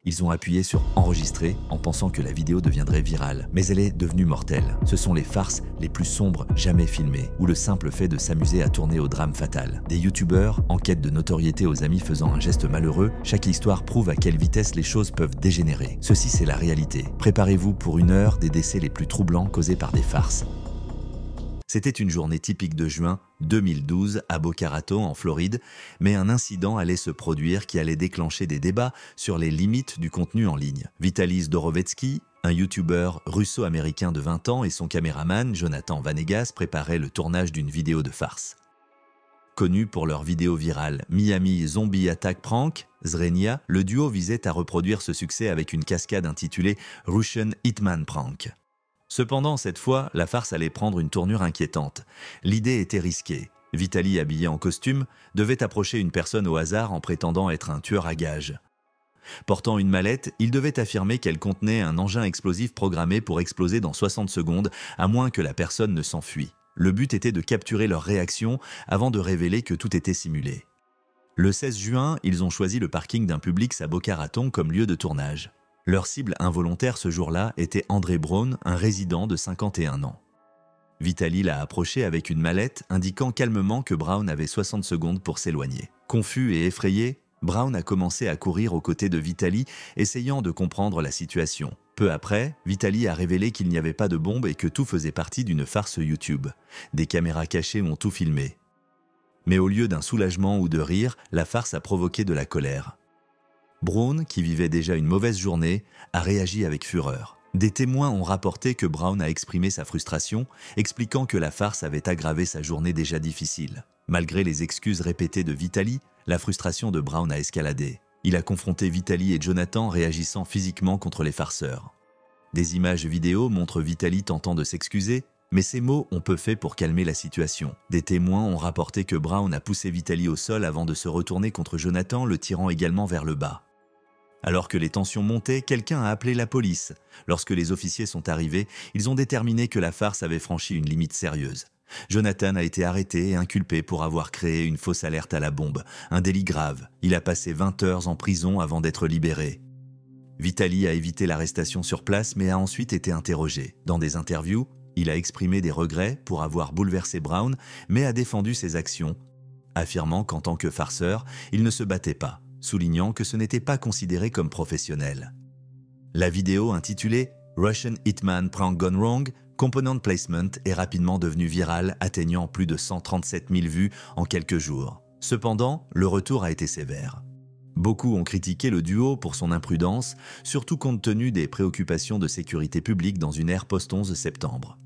Ils ont appuyé sur « Enregistrer » en pensant que la vidéo deviendrait virale. Mais elle est devenue mortelle. Ce sont les farces les plus sombres jamais filmées, ou le simple fait de s'amuser à tourner au drame fatal. Des youtubeurs, en quête de notoriété aux amis faisant un geste malheureux, chaque histoire prouve à quelle vitesse les choses peuvent dégénérer. Ceci, c'est la réalité. Préparez-vous pour 1 heure des décès les plus troublants causés par des farces. C'était une journée typique de juin 2012 à Boca Raton, en Floride, mais un incident allait se produire qui allait déclencher des débats sur les limites du contenu en ligne. Vitaly Zdorovetski, un youtubeur russo-américain de 20 ans, et son caméraman Jonathan Vanegas préparaient le tournage d'une vidéo de farce. Connu pour leur vidéo virale Miami Zombie Attack Prank, Zrenia, le duo visait à reproduire ce succès avec une cascade intitulée Russian Hitman Prank. Cependant, cette fois, la farce allait prendre une tournure inquiétante. L'idée était risquée. Vitaly, habillé en costume, devait approcher une personne au hasard en prétendant être un tueur à gages. Portant une mallette, il devait affirmer qu'elle contenait un engin explosif programmé pour exploser dans 60 secondes, à moins que la personne ne s'enfuit. Le but était de capturer leur réaction avant de révéler que tout était simulé. Le 16 juin, ils ont choisi le parking d'un Publix à Boca Raton comme lieu de tournage. Leur cible involontaire ce jour-là était André Braun, un résident de 51 ans. Vitaly l'a approché avec une mallette indiquant calmement que Braun avait 60 secondes pour s'éloigner. Confus et effrayé, Braun a commencé à courir aux côtés de Vitaly, essayant de comprendre la situation. Peu après, Vitaly a révélé qu'il n'y avait pas de bombe et que tout faisait partie d'une farce YouTube. Des caméras cachées ont tout filmé. Mais au lieu d'un soulagement ou de rire, la farce a provoqué de la colère. Braun, qui vivait déjà une mauvaise journée, a réagi avec fureur. Des témoins ont rapporté que Braun a exprimé sa frustration, expliquant que la farce avait aggravé sa journée déjà difficile. Malgré les excuses répétées de Vitaly, la frustration de Braun a escaladé. Il a confronté Vitaly et Jonathan réagissant physiquement contre les farceurs. Des images vidéo montrent Vitaly tentant de s'excuser, mais ces mots ont peu fait pour calmer la situation. Des témoins ont rapporté que Braun a poussé Vitaly au sol avant de se retourner contre Jonathan, le tirant également vers le bas. Alors que les tensions montaient, quelqu'un a appelé la police. Lorsque les officiers sont arrivés, ils ont déterminé que la farce avait franchi une limite sérieuse. Jonathan a été arrêté et inculpé pour avoir créé une fausse alerte à la bombe, un délit grave. Il a passé 20 heures en prison avant d'être libéré. Vitaly a évité l'arrestation sur place mais a ensuite été interrogé. Dans des interviews, il a exprimé des regrets pour avoir bouleversé Braun, mais a défendu ses actions, affirmant qu'en tant que farceur, il ne se battait pas, soulignant que ce n'était pas considéré comme professionnel. La vidéo intitulée « Russian Hitman Prank Gone Wrong » Component Placement est rapidement devenue virale, atteignant plus de 137 000 vues en quelques jours. Cependant, le retour a été sévère. Beaucoup ont critiqué le duo pour son imprudence, surtout compte tenu des préoccupations de sécurité publique dans une ère post-11 septembre.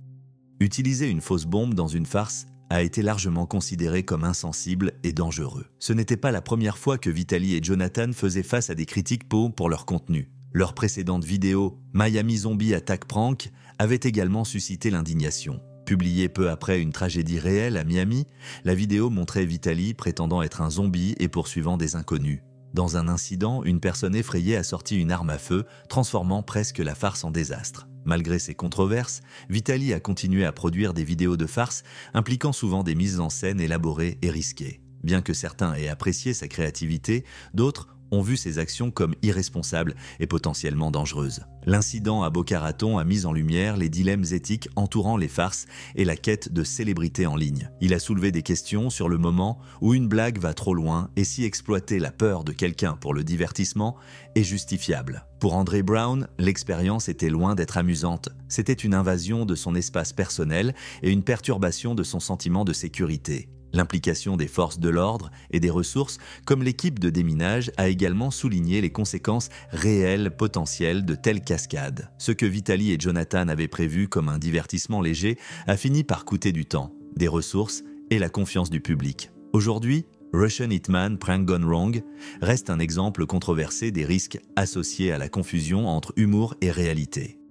Utiliser une fausse bombe dans une farce a été largement considéré comme insensible et dangereux. Ce n'était pas la première fois que Vitaly et Jonathan faisaient face à des critiques pour leur contenu. Leur précédente vidéo « Miami Zombie Attack Prank » avait également suscité l'indignation. Publiée peu après une tragédie réelle à Miami, la vidéo montrait Vitaly prétendant être un zombie et poursuivant des inconnus. Dans un incident, une personne effrayée a sorti une arme à feu, transformant presque la farce en désastre. Malgré ces controverses, Vitaly a continué à produire des vidéos de farce impliquant souvent des mises en scène élaborées et risquées. Bien que certains aient apprécié sa créativité, d'autres ont vu ses actions comme irresponsables et potentiellement dangereuses. L'incident à Boca Raton a mis en lumière les dilemmes éthiques entourant les farces et la quête de célébrité en ligne. Il a soulevé des questions sur le moment où une blague va trop loin et si exploiter la peur de quelqu'un pour le divertissement est justifiable. Pour André Braun, l'expérience était loin d'être amusante. C'était une invasion de son espace personnel et une perturbation de son sentiment de sécurité. L'implication des forces de l'ordre et des ressources, comme l'équipe de déminage, a également souligné les conséquences réelles potentielles de telles cascades. Ce que Vitaly et Jonathan avaient prévu comme un divertissement léger a fini par coûter du temps, des ressources et la confiance du public. Aujourd'hui, Russian Hitman Prank Gone Wrong reste un exemple controversé des risques associés à la confusion entre humour et réalité.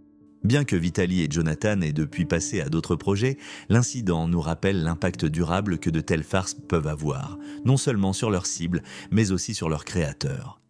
Bien que Vitaly et Jonathan aient depuis passé à d'autres projets, l'incident nous rappelle l'impact durable que de telles farces peuvent avoir, non seulement sur leur cible, mais aussi sur leurs créateurs.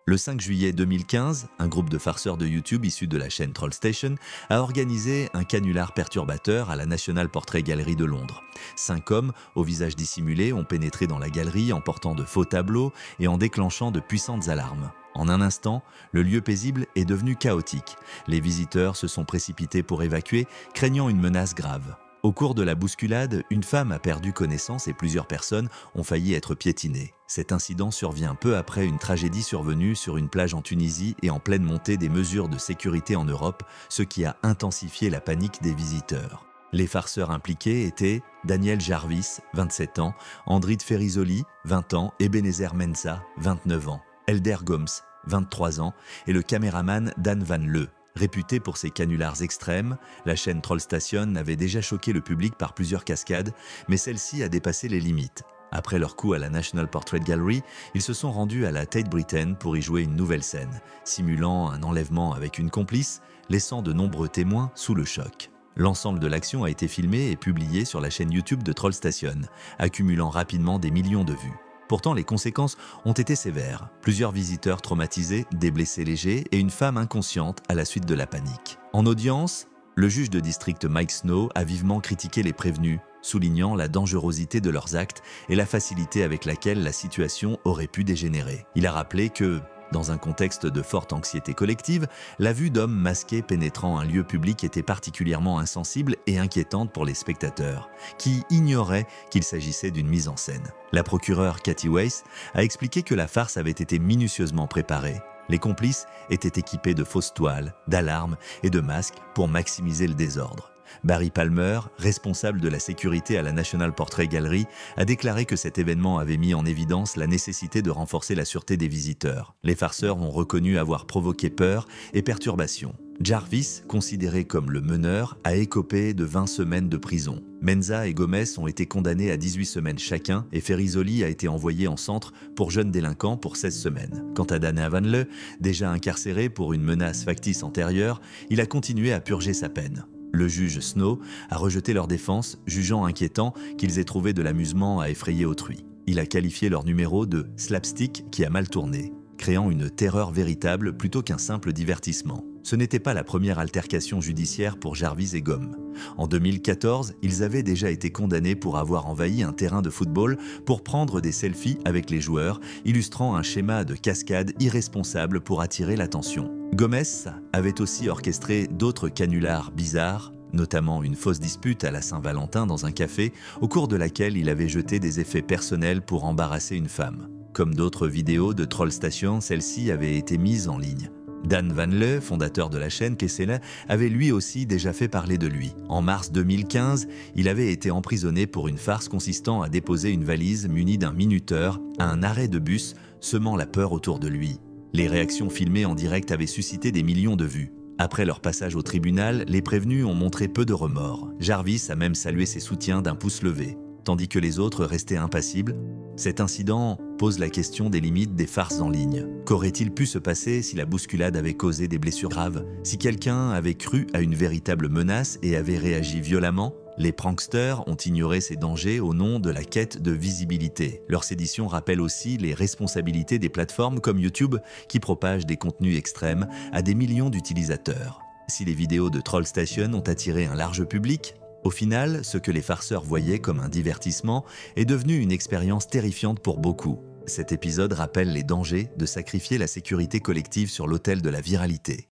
Le 5 juillet 2015, un groupe de farceurs de YouTube issus de la chaîne TrollStation a organisé un canular perturbateur à la National Portrait Gallery de Londres. 5 hommes, au visage dissimulé, ont pénétré dans la galerie en portant de faux tableaux et en déclenchant de puissantes alarmes. En un instant, le lieu paisible est devenu chaotique. Les visiteurs se sont précipités pour évacuer, craignant une menace grave. Au cours de la bousculade, une femme a perdu connaissance et plusieurs personnes ont failli être piétinées. Cet incident survient peu après une tragédie survenue sur une plage en Tunisie et en pleine montée des mesures de sécurité en Europe, ce qui a intensifié la panique des visiteurs. Les farceurs impliqués étaient Daniel Jarvis, 27 ans, Andrid Ferizoli, 20 ans, Ebenezer Mensah, 29 ans, Elder Gomes, 23 ans, et le caméraman Dan Van Leu. Réputée pour ses canulars extrêmes, la chaîne Trollstation avait déjà choqué le public par plusieurs cascades, mais celle-ci a dépassé les limites. Après leur coup à la National Portrait Gallery, ils se sont rendus à la Tate Britain pour y jouer une nouvelle scène, simulant un enlèvement avec une complice, laissant de nombreux témoins sous le choc. L'ensemble de l'action a été filmé et publié sur la chaîne YouTube de Trollstation, accumulant rapidement des millions de vues. Pourtant, les conséquences ont été sévères. Plusieurs visiteurs traumatisés, des blessés légers et une femme inconsciente à la suite de la panique. En audience, le juge de district Mike Snow a vivement critiqué les prévenus, soulignant la dangerosité de leurs actes et la facilité avec laquelle la situation aurait pu dégénérer. Il a rappelé que, dans un contexte de forte anxiété collective, la vue d'hommes masqués pénétrant un lieu public était particulièrement insensible et inquiétante pour les spectateurs, qui ignoraient qu'il s'agissait d'une mise en scène. La procureure Kathy Weiss a expliqué que la farce avait été minutieusement préparée. Les complices étaient équipés de fausses toiles, d'alarmes et de masques pour maximiser le désordre. Barry Palmer, responsable de la sécurité à la National Portrait Gallery, a déclaré que cet événement avait mis en évidence la nécessité de renforcer la sûreté des visiteurs. Les farceurs ont reconnu avoir provoqué peur et perturbation. Jarvis, considéré comme le meneur, a écopé de 20 semaines de prison. Mensah et Gomes ont été condamnés à 18 semaines chacun et Ferizoli a été envoyé en centre pour jeunes délinquants pour 16 semaines. Quant à Dan Van Leu, déjà incarcéré pour une menace factice antérieure, il a continué à purger sa peine. Le juge Snow a rejeté leur défense, jugeant inquiétant qu'ils aient trouvé de l'amusement à effrayer autrui. Il a qualifié leur numéro de « slapstick qui a mal tourné », créant une terreur véritable plutôt qu'un simple divertissement. Ce n'était pas la première altercation judiciaire pour Jarvis et Gomes. En 2014, ils avaient déjà été condamnés pour avoir envahi un terrain de football pour prendre des selfies avec les joueurs, illustrant un schéma de cascade irresponsable pour attirer l'attention. Gomes avait aussi orchestré d'autres canulars bizarres, notamment une fausse dispute à la Saint-Valentin dans un café, au cours de laquelle il avait jeté des effets personnels pour embarrasser une femme. Comme d'autres vidéos de Trollstation, celle-ci avait été mise en ligne. Dan Van Leu, fondateur de la chaîne Kessela, avait lui aussi déjà fait parler de lui. En mars 2015, il avait été emprisonné pour une farce consistant à déposer une valise munie d'un minuteur à un arrêt de bus, semant la peur autour de lui. Les réactions filmées en direct avaient suscité des millions de vues. Après leur passage au tribunal, les prévenus ont montré peu de remords. Jarvis a même salué ses soutiens d'un pouce levé, tandis que les autres restaient impassibles. Cet incident pose la question des limites des farces en ligne. Qu'aurait-il pu se passer si la bousculade avait causé des blessures graves? Si quelqu'un avait cru à une véritable menace et avait réagi violemment? Les pranksters ont ignoré ces dangers au nom de la quête de visibilité. Leur sédition rappelle aussi les responsabilités des plateformes comme YouTube qui propagent des contenus extrêmes à des millions d'utilisateurs. Si les vidéos de Trollstation ont attiré un large public, au final, ce que les farceurs voyaient comme un divertissement est devenu une expérience terrifiante pour beaucoup. Cet épisode rappelle les dangers de sacrifier la sécurité collective sur l'autel de la viralité.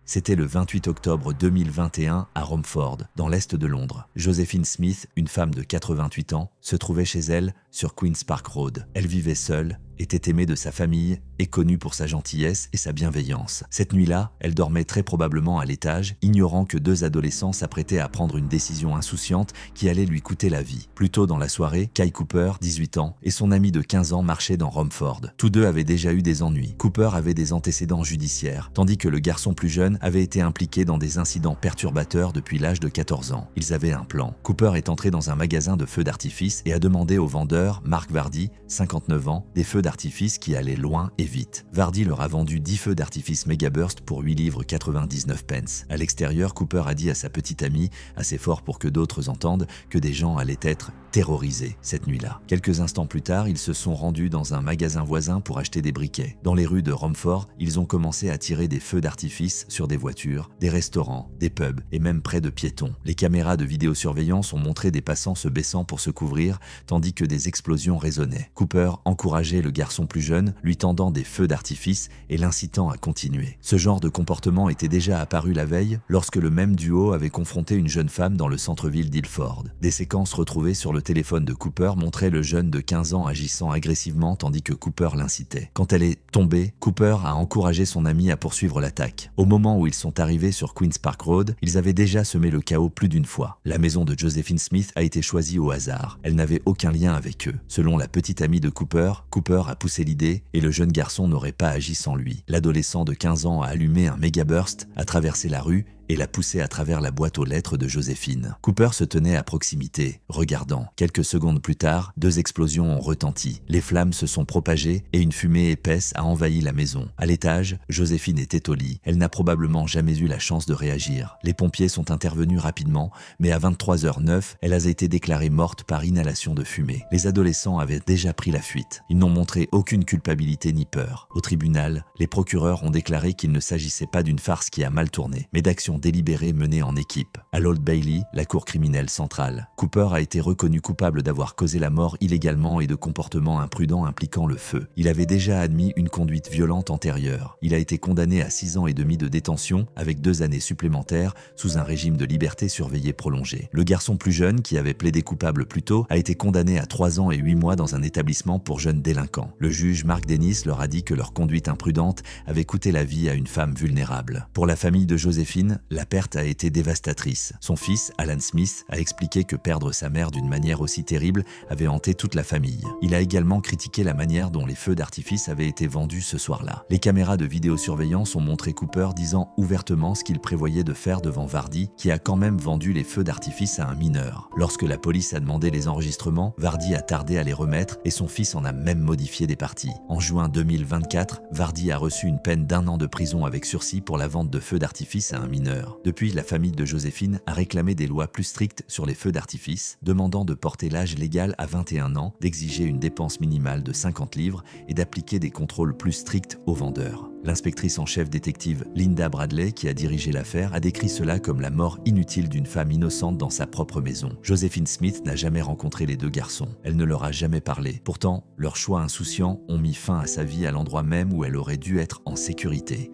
C'était le 28 octobre 2021 à Romford, dans l'est de Londres. Josephine Smith, une femme de 88 ans, se trouvait chez elle sur Queen's Park Road. Elle vivait seule, était aimée de sa famille et connue pour sa gentillesse et sa bienveillance. Cette nuit-là, elle dormait très probablement à l'étage, ignorant que deux adolescents s'apprêtaient à prendre une décision insouciante qui allait lui coûter la vie. Plus tôt dans la soirée, Kai Cooper, 18 ans, et son ami de 15 ans marchaient dans Romford. Tous deux avaient déjà eu des ennuis. Cooper avait des antécédents judiciaires, tandis que le garçon plus jeune avait été impliqué dans des incidents perturbateurs depuis l'âge de 14 ans. Ils avaient un plan. Cooper est entré dans un magasin de feux d'artifice et a demandé au vendeur, Mark Vardy, 59 ans, des feux d'artifice qui allaient loin et vite. Vardy leur a vendu 10 feux d'artifice Megaburst pour 8 livres 99 pence. À l'extérieur, Cooper a dit à sa petite amie, assez fort pour que d'autres entendent, que des gens allaient être terrorisés cette nuit-là. Quelques instants plus tard, ils se sont rendus dans un magasin voisin pour acheter des briquets. Dans les rues de Romford, ils ont commencé à tirer des feux d'artifice sur des voitures, des restaurants, des pubs et même près de piétons. Les caméras de vidéosurveillance ont montré des passants se baissant pour se couvrir, tandis que des explosions résonnaient. Cooper encourageait le garçon plus jeune, lui tendant des feux d'artifice et l'incitant à continuer. Ce genre de comportement était déjà apparu la veille lorsque le même duo avait confronté une jeune femme dans le centre-ville d'Ilford. Des séquences retrouvées sur le téléphone de Cooper montraient le jeune de 15 ans agissant agressivement tandis que Cooper l'incitait. Quand elle est tombée, Cooper a encouragé son ami à poursuivre l'attaque. Au moment où ils sont arrivés sur Queen's Park Road, ils avaient déjà semé le chaos plus d'une fois. La maison de Josephine Smith a été choisie au hasard. Elle n'avait aucun lien avec eux. Selon la petite amie de Cooper, Cooper a poussé l'idée et le jeune garçon n'aurait pas agi sans lui. L'adolescent de 15 ans a allumé un mégaburst, a traversé la rue et l'a poussé à travers la boîte aux lettres de Joséphine. Cooper se tenait à proximité, regardant. Quelques secondes plus tard, 2 explosions ont retenti. Les flammes se sont propagées et une fumée épaisse a envahi la maison. À l'étage, Joséphine était au lit. Elle n'a probablement jamais eu la chance de réagir. Les pompiers sont intervenus rapidement, mais à 23h09, elle a été déclarée morte par inhalation de fumée. Les adolescents avaient déjà pris la fuite. Ils n'ont montré aucune culpabilité ni peur. Au tribunal, les procureurs ont déclaré qu'il ne s'agissait pas d'une farce qui a mal tourné, mais d'actions délibérée menée en équipe. À l'Old Bailey, la cour criminelle centrale, Cooper a été reconnu coupable d'avoir causé la mort illégalement et de comportements imprudents impliquant le feu. Il avait déjà admis une conduite violente antérieure. Il a été condamné à 6 ans et demi de détention avec 2 années supplémentaires sous un régime de liberté surveillée prolongée. Le garçon plus jeune, qui avait plaidé coupable plus tôt, a été condamné à 3 ans et 8 mois dans un établissement pour jeunes délinquants. Le juge Mark Dennis leur a dit que leur conduite imprudente avait coûté la vie à une femme vulnérable. Pour la famille de Joséphine, la perte a été dévastatrice. Son fils, Alan Smith, a expliqué que perdre sa mère d'une manière aussi terrible avait hanté toute la famille. Il a également critiqué la manière dont les feux d'artifice avaient été vendus ce soir-là. Les caméras de vidéosurveillance ont montré Cooper disant ouvertement ce qu'il prévoyait de faire devant Vardy, qui a quand même vendu les feux d'artifice à un mineur. Lorsque la police a demandé les enregistrements, Vardy a tardé à les remettre et son fils en a même modifié des parties. En juin 2024, Vardy a reçu une peine d'1 an de prison avec sursis pour la vente de feux d'artifice à un mineur. Depuis, la famille de Joséphine a réclamé des lois plus strictes sur les feux d'artifice, demandant de porter l'âge légal à 21 ans, d'exiger une dépense minimale de 50 livres et d'appliquer des contrôles plus stricts aux vendeurs. L'inspectrice en chef détective Linda Bradley, qui a dirigé l'affaire, a décrit cela comme la mort inutile d'une femme innocente dans sa propre maison. Joséphine Smith n'a jamais rencontré les 2 garçons. Elle ne leur a jamais parlé. Pourtant, leurs choix insouciants ont mis fin à sa vie à l'endroit même où elle aurait dû être en sécurité.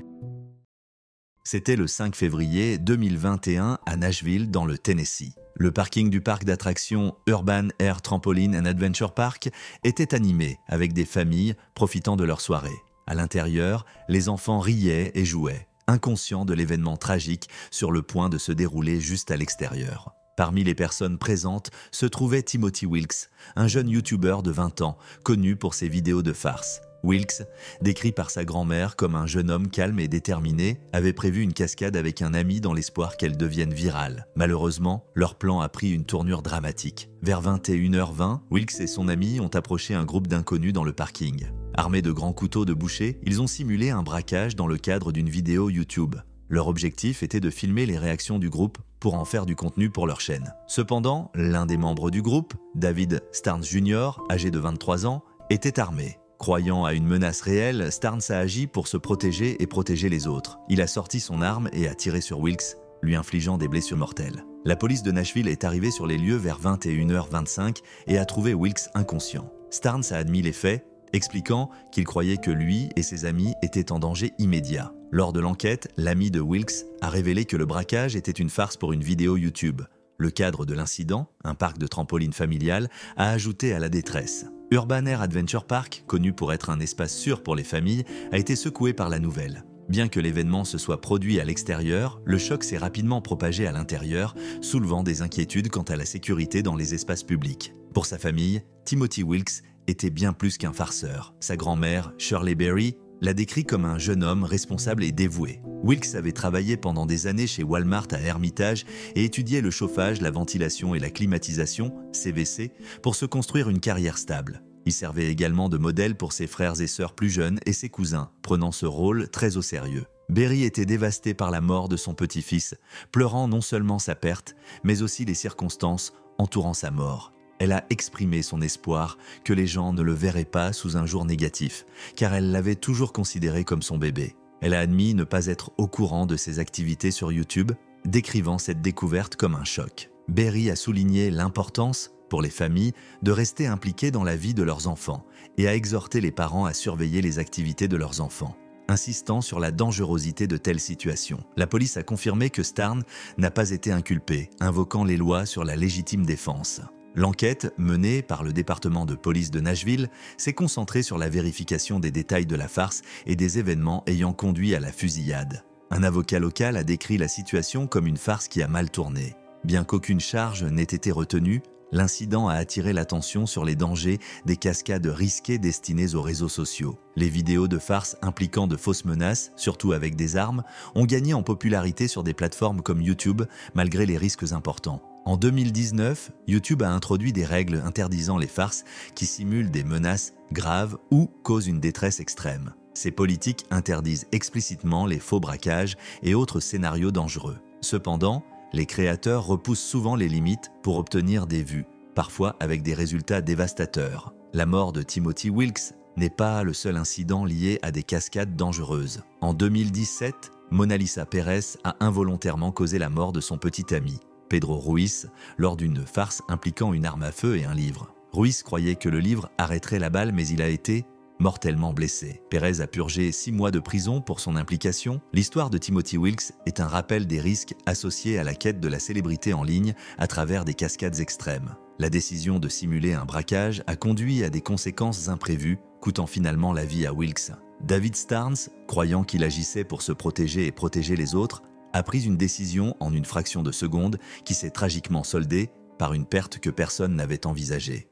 C'était le 5 février 2021 à Nashville, dans le Tennessee. Le parking du parc d'attractions Urban Air Trampoline and Adventure Park était animé avec des familles profitant de leur soirée. À l'intérieur, les enfants riaient et jouaient, inconscients de l'événement tragique sur le point de se dérouler juste à l'extérieur. Parmi les personnes présentes se trouvait Timothy Wilkes, un jeune YouTuber de 20 ans, connu pour ses vidéos de farce. Wilkes, décrit par sa grand-mère comme un jeune homme calme et déterminé, avait prévu une cascade avec un ami dans l'espoir qu'elle devienne virale. Malheureusement, leur plan a pris une tournure dramatique. Vers 21h20, Wilkes et son ami ont approché un groupe d'inconnus dans le parking. Armés de grands couteaux de boucher, ils ont simulé un braquage dans le cadre d'une vidéo YouTube. Leur objectif était de filmer les réactions du groupe pour en faire du contenu pour leur chaîne. Cependant, l'un des membres du groupe, David Starnes Jr., âgé de 23 ans, était armé. Croyant à une menace réelle, Starnes a agi pour se protéger et protéger les autres. Il a sorti son arme et a tiré sur Wilkes, lui infligeant des blessures mortelles. La police de Nashville est arrivée sur les lieux vers 21h25 et a trouvé Wilkes inconscient. Starnes a admis les faits, expliquant qu'il croyait que lui et ses amis étaient en danger immédiat. Lors de l'enquête, l'ami de Wilkes a révélé que le braquage était une farce pour une vidéo YouTube. Le cadre de l'incident, un parc de trampoline familial, a ajouté à la détresse. Urban Air Adventure Park, connu pour être un espace sûr pour les familles, a été secoué par la nouvelle. Bien que l'événement se soit produit à l'extérieur, le choc s'est rapidement propagé à l'intérieur, soulevant des inquiétudes quant à la sécurité dans les espaces publics. Pour sa famille, Timothy Wilkes était bien plus qu'un farceur. Sa grand-mère, Shirley Berry, l'a décrit comme un jeune homme responsable et dévoué. Wilkes avait travaillé pendant des années chez Walmart à Hermitage et étudié le chauffage, la ventilation et la climatisation, CVC, pour se construire une carrière stable. Il servait également de modèle pour ses frères et sœurs plus jeunes et ses cousins, prenant ce rôle très au sérieux. Berry était dévasté par la mort de son petit-fils, pleurant non seulement sa perte, mais aussi les circonstances entourant sa mort. Elle a exprimé son espoir que les gens ne le verraient pas sous un jour négatif, car elle l'avait toujours considéré comme son bébé. Elle a admis ne pas être au courant de ses activités sur YouTube, décrivant cette découverte comme un choc. Berry a souligné l'importance, pour les familles, de rester impliquées dans la vie de leurs enfants et a exhorté les parents à surveiller les activités de leurs enfants, insistant sur la dangerosité de telles situations. La police a confirmé que Starnes n'a pas été inculpé, invoquant les lois sur la légitime défense. L'enquête, menée par le département de police de Nashville, s'est concentrée sur la vérification des détails de la farce et des événements ayant conduit à la fusillade. Un avocat local a décrit la situation comme une farce qui a mal tourné. Bien qu'aucune charge n'ait été retenue, l'incident a attiré l'attention sur les dangers des cascades risquées destinées aux réseaux sociaux. Les vidéos de farce impliquant de fausses menaces, surtout avec des armes, ont gagné en popularité sur des plateformes comme YouTube, malgré les risques importants. En 2019, YouTube a introduit des règles interdisant les farces qui simulent des menaces graves ou causent une détresse extrême. Ces politiques interdisent explicitement les faux braquages et autres scénarios dangereux. Cependant, les créateurs repoussent souvent les limites pour obtenir des vues, parfois avec des résultats dévastateurs. La mort de Timothy Wilkes n'est pas le seul incident lié à des cascades dangereuses. En 2017, Mona Lisa Pérez a involontairement causé la mort de son petit ami, Pedro Ruiz, lors d'une farce impliquant une arme à feu et un livre. Ruiz croyait que le livre arrêterait la balle, mais il a été mortellement blessé. Pérez a purgé 6 mois de prison pour son implication. L'histoire de Timothy Wilkes est un rappel des risques associés à la quête de la célébrité en ligne à travers des cascades extrêmes. La décision de simuler un braquage a conduit à des conséquences imprévues, coûtant finalement la vie à Wilkes. David Starnes, croyant qu'il agissait pour se protéger et protéger les autres, a pris une décision en une fraction de seconde qui s'est tragiquement soldée par une perte que personne n'avait envisagée.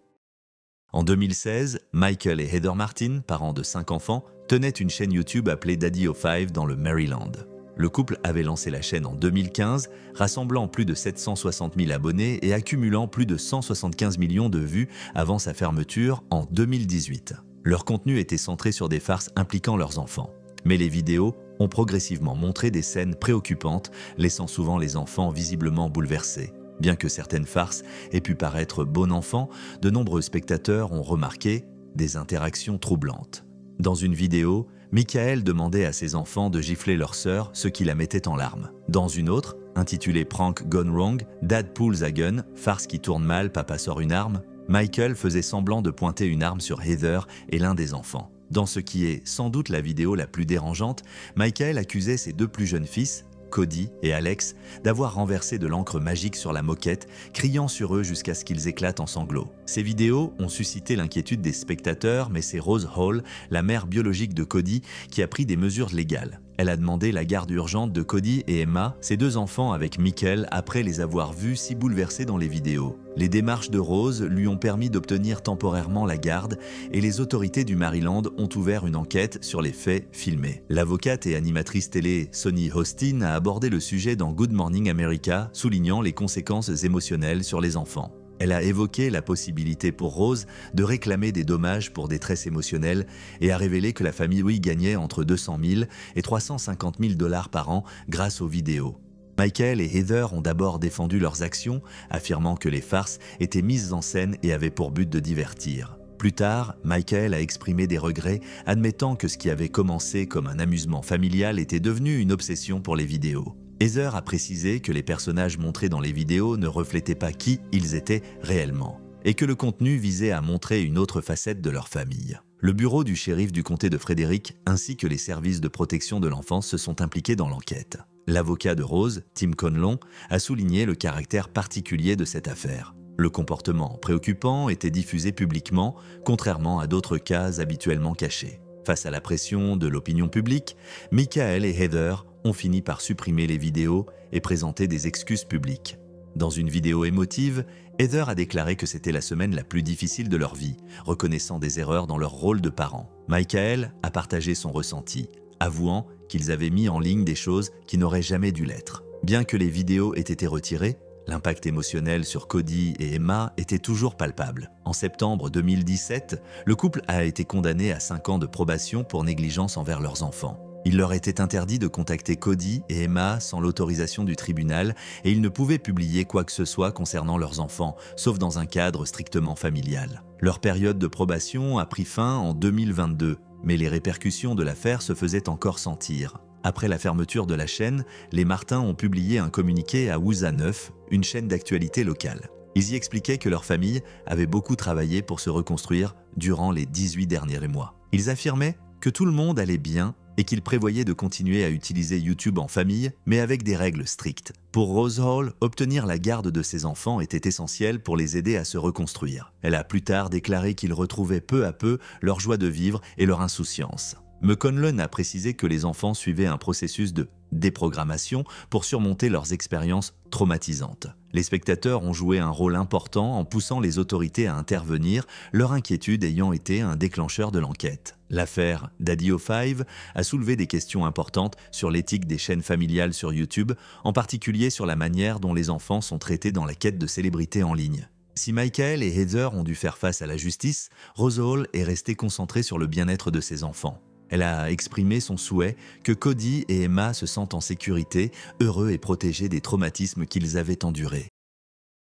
En 2016, Michael et Heather Martin, parents de 5 enfants, tenaient une chaîne YouTube appelée Daddy-O5 dans le Maryland. Le couple avait lancé la chaîne en 2015, rassemblant plus de 760 000 abonnés et accumulant plus de 175 millions de vues avant sa fermeture en 2018. Leur contenu était centré sur des farces impliquant leurs enfants. Mais les vidéos ont progressivement montré des scènes préoccupantes, laissant souvent les enfants visiblement bouleversés. Bien que certaines farces aient pu paraître bon enfant, de nombreux spectateurs ont remarqué des interactions troublantes. Dans une vidéo, Michael demandait à ses enfants de gifler leur sœur, ce qui la mettait en larmes. Dans une autre, intitulée Prank Gone Wrong, Dad Pulls a Gun, farce qui tourne mal, papa sort une arme, Michael faisait semblant de pointer une arme sur Heather et l'un des enfants. Dans ce qui est sans doute la vidéo la plus dérangeante, Michael accusait ses 2 plus jeunes fils, Cody et Alex, d'avoir renversé de l'encre magique sur la moquette, criant sur eux jusqu'à ce qu'ils éclatent en sanglots. Ces vidéos ont suscité l'inquiétude des spectateurs, mais c'est Rose Hall, la mère biologique de Cody, qui a pris des mesures légales. Elle a demandé la garde urgente de Cody et Emma, ses 2 enfants avec Michael, après les avoir vus si bouleversés dans les vidéos. Les démarches de Rose lui ont permis d'obtenir temporairement la garde et les autorités du Maryland ont ouvert une enquête sur les faits filmés. L'avocate et animatrice télé Sonny Hostin a abordé le sujet dans Good Morning America, soulignant les conséquences émotionnelles sur les enfants. Elle a évoqué la possibilité pour Rose de réclamer des dommages pour détresse émotionnelle et a révélé que la famille gagnait entre 200 000 et 350 000 $ par an grâce aux vidéos. Michael et Heather ont d'abord défendu leurs actions, affirmant que les farces étaient mises en scène et avaient pour but de divertir. Plus tard, Michael a exprimé des regrets, admettant que ce qui avait commencé comme un amusement familial était devenu une obsession pour les vidéos. Heather a précisé que les personnages montrés dans les vidéos ne reflétaient pas qui ils étaient réellement, et que le contenu visait à montrer une autre facette de leur famille. Le bureau du shérif du comté de Frederick ainsi que les services de protection de l'enfance se sont impliqués dans l'enquête. L'avocat de Rose, Tim Conlon, a souligné le caractère particulier de cette affaire. Le comportement préoccupant était diffusé publiquement, contrairement à d'autres cas habituellement cachés. Face à la pression de l'opinion publique, Michael et Heather ont fini par supprimer les vidéos et présenter des excuses publiques. Dans une vidéo émotive, Heather a déclaré que c'était la semaine la plus difficile de leur vie, reconnaissant des erreurs dans leur rôle de parents. Michael a partagé son ressenti, avouant qu'ils avaient mis en ligne des choses qui n'auraient jamais dû l'être. Bien que les vidéos aient été retirées, l'impact émotionnel sur Cody et Emma était toujours palpable. En septembre 2017, le couple a été condamné à 5 ans de probation pour négligence envers leurs enfants. Il leur était interdit de contacter Cody et Emma sans l'autorisation du tribunal et ils ne pouvaient publier quoi que ce soit concernant leurs enfants, sauf dans un cadre strictement familial. Leur période de probation a pris fin en 2022, mais les répercussions de l'affaire se faisaient encore sentir. Après la fermeture de la chaîne, les Martin ont publié un communiqué à Wouza 9, une chaîne d'actualité locale. Ils y expliquaient que leur famille avait beaucoup travaillé pour se reconstruire durant les 18 derniers mois. Ils affirmaient que tout le monde allait bien et qu'ils prévoyaient de continuer à utiliser YouTube en famille, mais avec des règles strictes. Pour Rose Hall, obtenir la garde de ses enfants était essentiel pour les aider à se reconstruire. Elle a plus tard déclaré qu'ils retrouvaient peu à peu leur joie de vivre et leur insouciance. McConlon a précisé que les enfants suivaient un processus de déprogrammation pour surmonter leurs expériences traumatisantes. Les spectateurs ont joué un rôle important en poussant les autorités à intervenir, leur inquiétude ayant été un déclencheur de l'enquête. L'affaire Daddy-O5 a soulevé des questions importantes sur l'éthique des chaînes familiales sur YouTube, en particulier sur la manière dont les enfants sont traités dans la quête de célébrités en ligne. Si Michael et Heather ont dû faire face à la justice, Rose Hall est restée concentrée sur le bien-être de ses enfants. Elle a exprimé son souhait que Cody et Emma se sentent en sécurité, heureux et protégés des traumatismes qu'ils avaient endurés.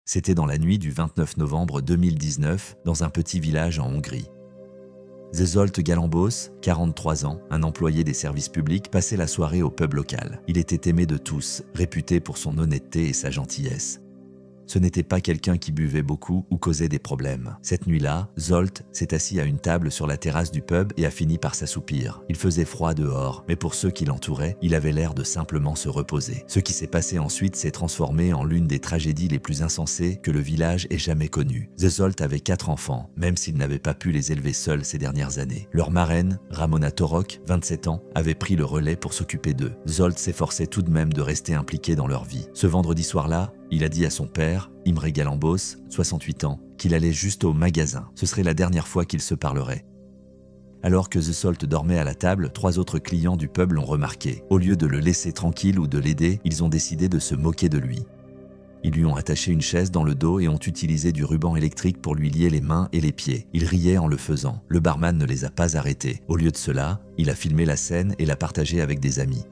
C'était dans la nuit du 29 novembre 2019, dans un petit village en Hongrie. Zsolt Galambos, 43 ans, un employé des services publics, passait la soirée au pub local. Il était aimé de tous, réputé pour son honnêteté et sa gentillesse. Ce n'était pas quelqu'un qui buvait beaucoup ou causait des problèmes. Cette nuit-là, Zsolt s'est assis à une table sur la terrasse du pub et a fini par s'assoupir. Il faisait froid dehors, mais pour ceux qui l'entouraient, il avait l'air de simplement se reposer. Ce qui s'est passé ensuite s'est transformé en l'une des tragédies les plus insensées que le village ait jamais connues. Zsolt avait 4 enfants, même s'il n'avait pas pu les élever seul ces dernières années. Leur marraine, Ramona Torok, 27 ans, avait pris le relais pour s'occuper d'eux. Zsolt s'efforçait tout de même de rester impliqué dans leur vie. Ce vendredi soir-là, il a dit à son père, Imre Galambos, 68 ans, qu'il allait juste au magasin. Ce serait la dernière fois qu'ils se parleraient. Alors que Zsolt dormait à la table, 3 autres clients du pub l'ont remarqué. Au lieu de le laisser tranquille ou de l'aider, ils ont décidé de se moquer de lui. Ils lui ont attaché une chaise dans le dos et ont utilisé du ruban électrique pour lui lier les mains et les pieds. Ils riaient en le faisant. Le barman ne les a pas arrêtés. Au lieu de cela, il a filmé la scène et l'a partagée avec des amis.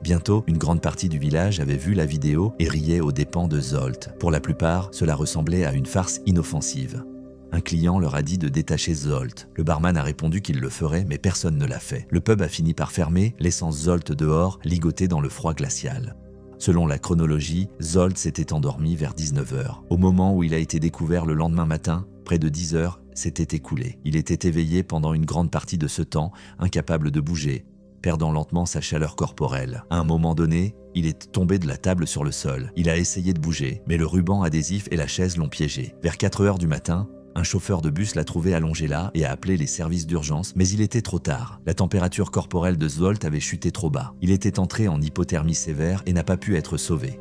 Bientôt, une grande partie du village avait vu la vidéo et riait aux dépens de Zsolt. Pour la plupart, cela ressemblait à une farce inoffensive. Un client leur a dit de détacher Zsolt. Le barman a répondu qu'il le ferait, mais personne ne l'a fait. Le pub a fini par fermer, laissant Zsolt dehors, ligoté dans le froid glacial. Selon la chronologie, Zsolt s'était endormi vers 19h. Au moment où il a été découvert le lendemain matin, près de 10h s'était écoulé. Il était éveillé pendant une grande partie de ce temps, incapable de bouger, perdant lentement sa chaleur corporelle. À un moment donné, il est tombé de la table sur le sol. Il a essayé de bouger, mais le ruban adhésif et la chaise l'ont piégé. Vers 4h du matin, un chauffeur de bus l'a trouvé allongé là et a appelé les services d'urgence, mais il était trop tard. La température corporelle de Zsolt avait chuté trop bas. Il était entré en hypothermie sévère et n'a pas pu être sauvé.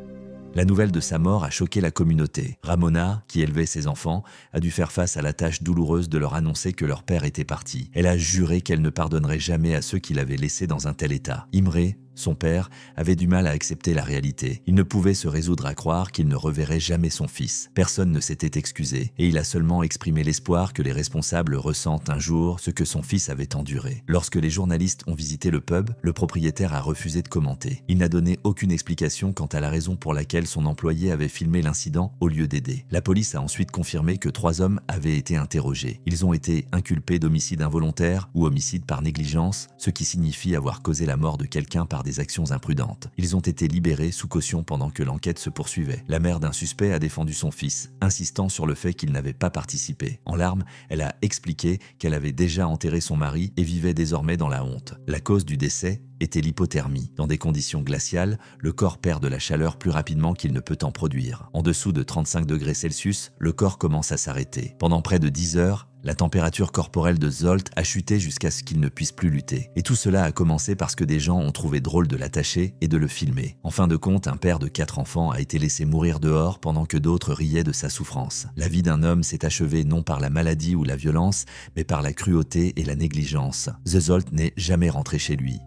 La nouvelle de sa mort a choqué la communauté. Ramona, qui élevait ses enfants, a dû faire face à la tâche douloureuse de leur annoncer que leur père était parti. Elle a juré qu'elle ne pardonnerait jamais à ceux qui l'avaient laissé dans un tel état. Imre, son père, avait du mal à accepter la réalité. Il ne pouvait se résoudre à croire qu'il ne reverrait jamais son fils. Personne ne s'était excusé, et il a seulement exprimé l'espoir que les responsables ressentent un jour ce que son fils avait enduré. Lorsque les journalistes ont visité le pub, le propriétaire a refusé de commenter. Il n'a donné aucune explication quant à la raison pour laquelle son employé avait filmé l'incident au lieu d'aider. La police a ensuite confirmé que 3 hommes avaient été interrogés. Ils ont été inculpés d'homicide involontaire ou homicide par négligence, ce qui signifie avoir causé la mort de quelqu'un par des actions imprudentes. Ils ont été libérés sous caution pendant que l'enquête se poursuivait. La mère d'un suspect a défendu son fils, insistant sur le fait qu'il n'avait pas participé. En larmes, elle a expliqué qu'elle avait déjà enterré son mari et vivait désormais dans la honte. La cause du décès était l'hypothermie. Dans des conditions glaciales, le corps perd de la chaleur plus rapidement qu'il ne peut en produire. En dessous de 35 degrés Celsius, le corps commence à s'arrêter. Pendant près de 10 heures, la température corporelle de Zsolt a chuté jusqu'à ce qu'il ne puisse plus lutter. Et tout cela a commencé parce que des gens ont trouvé drôle de l'attacher et de le filmer. En fin de compte, un père de 4 enfants a été laissé mourir dehors pendant que d'autres riaient de sa souffrance. La vie d'un homme s'est achevée non par la maladie ou la violence, mais par la cruauté et la négligence. Zsolt n'est jamais rentré chez lui.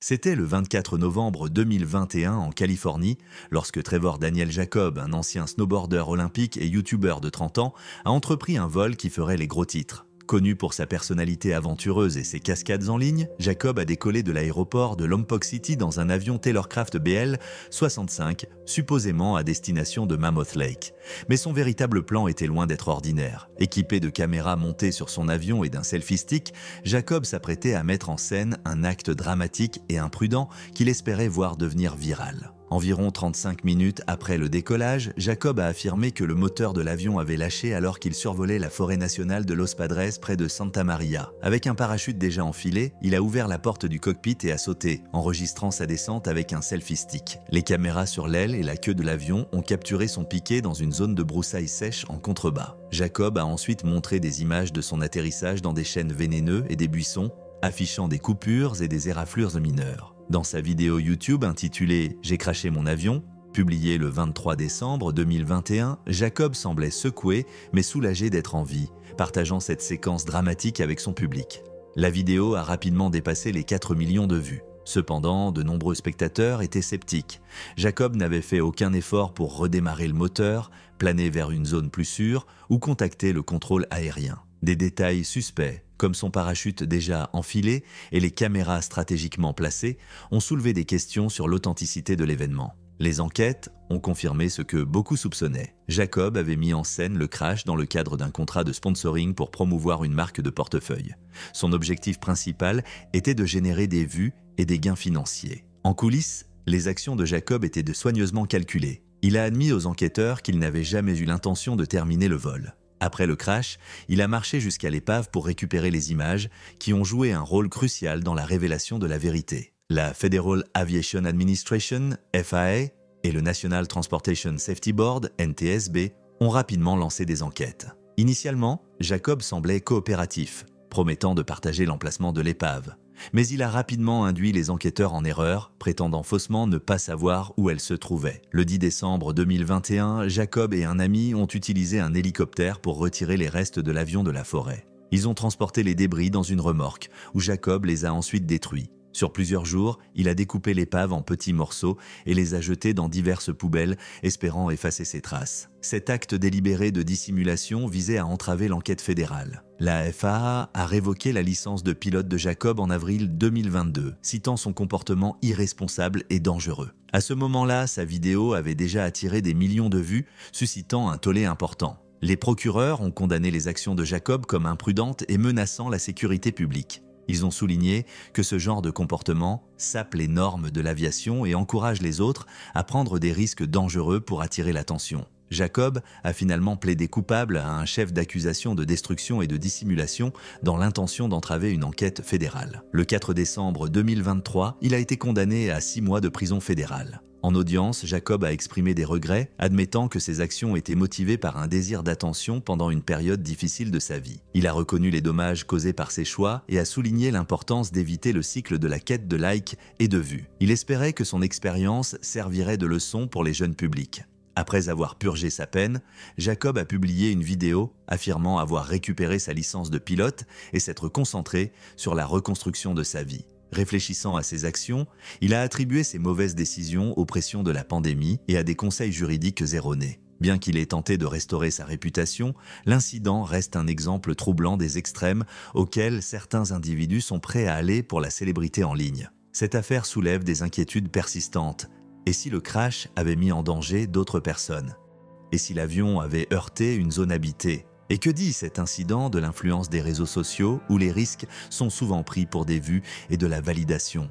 C'était le 24 novembre 2021 en Californie, lorsque Trevor Daniel Jacob, un ancien snowboarder olympique et youtubeur de 30 ans, a entrepris un vol qui ferait les gros titres. Connu pour sa personnalité aventureuse et ses cascades en ligne, Jacob a décollé de l'aéroport de Lombok City dans un avion Taylorcraft BL-65, supposément à destination de Mammoth Lake. Mais son véritable plan était loin d'être ordinaire. Équipé de caméras montées sur son avion et d'un selfie stick, Jacob s'apprêtait à mettre en scène un acte dramatique et imprudent qu'il espérait voir devenir viral. Environ 35 minutes après le décollage, Jacob a affirmé que le moteur de l'avion avait lâché alors qu'il survolait la forêt nationale de Los Padres près de Santa Maria. Avec un parachute déjà enfilé, il a ouvert la porte du cockpit et a sauté, enregistrant sa descente avec un selfie stick. Les caméras sur l'aile et la queue de l'avion ont capturé son piqué dans une zone de broussailles sèches en contrebas. Jacob a ensuite montré des images de son atterrissage dans des chênes vénéneux et des buissons, affichant des coupures et des éraflures mineures. Dans sa vidéo YouTube intitulée « J'ai crashé mon avion », publiée le 23 décembre 2021, Jacob semblait secoué mais soulagé d'être en vie, partageant cette séquence dramatique avec son public. La vidéo a rapidement dépassé les 4 millions de vues. Cependant, de nombreux spectateurs étaient sceptiques. Jacob n'avait fait aucun effort pour redémarrer le moteur, planer vers une zone plus sûre ou contacter le contrôle aérien. Des détails suspects, comme son parachute déjà enfilé et les caméras stratégiquement placées, ont soulevé des questions sur l'authenticité de l'événement. Les enquêtes ont confirmé ce que beaucoup soupçonnaient. Jacob avait mis en scène le crash dans le cadre d'un contrat de sponsoring pour promouvoir une marque de portefeuille. Son objectif principal était de générer des vues et des gains financiers. En coulisses, les actions de Jacob étaient soigneusement calculées. Il a admis aux enquêteurs qu'il n'avait jamais eu l'intention de terminer le vol. Après le crash, il a marché jusqu'à l'épave pour récupérer les images qui ont joué un rôle crucial dans la révélation de la vérité. La Federal Aviation Administration, FAA, et le National Transportation Safety Board, NTSB, ont rapidement lancé des enquêtes. Initialement, Jacob semblait coopératif, promettant de partager l'emplacement de l'épave. Mais il a rapidement induit les enquêteurs en erreur, prétendant faussement ne pas savoir où elle se trouvait. Le 10 décembre 2021, Jacob et un ami ont utilisé un hélicoptère pour retirer les restes de l'avion de la forêt. Ils ont transporté les débris dans une remorque, où Jacob les a ensuite détruits. Sur plusieurs jours, il a découpé l'épave en petits morceaux et les a jetés dans diverses poubelles, espérant effacer ses traces. Cet acte délibéré de dissimulation visait à entraver l'enquête fédérale. La FAA a révoqué la licence de pilote de Jacob en avril 2022, citant son comportement irresponsable et dangereux. À ce moment-là, sa vidéo avait déjà attiré des millions de vues, suscitant un tollé important. Les procureurs ont condamné les actions de Jacob comme imprudentes et menaçant la sécurité publique. Ils ont souligné que ce genre de comportement sape les normes de l'aviation et encourage les autres à prendre des risques dangereux pour attirer l'attention. Jacob a finalement plaidé coupable à un chef d'accusation de destruction et de dissimulation dans l'intention d'entraver une enquête fédérale. Le 4 décembre 2023, il a été condamné à 6 mois de prison fédérale. En audience, Jacob a exprimé des regrets, admettant que ses actions étaient motivées par un désir d'attention pendant une période difficile de sa vie. Il a reconnu les dommages causés par ses choix et a souligné l'importance d'éviter le cycle de la quête de likes et de vues. Il espérait que son expérience servirait de leçon pour les jeunes publics. Après avoir purgé sa peine, Jacob a publié une vidéo affirmant avoir récupéré sa licence de pilote et s'être concentré sur la reconstruction de sa vie. Réfléchissant à ses actions, il a attribué ses mauvaises décisions aux pressions de la pandémie et à des conseils juridiques erronés. Bien qu'il ait tenté de restaurer sa réputation, l'incident reste un exemple troublant des extrêmes auxquels certains individus sont prêts à aller pour la célébrité en ligne. Cette affaire soulève des inquiétudes persistantes. Et si le crash avait mis en danger d'autres personnes? Et si l'avion avait heurté une zone habitée? Et que dit cet incident de l'influence des réseaux sociaux où les risques sont souvent pris pour des vues et de la validation?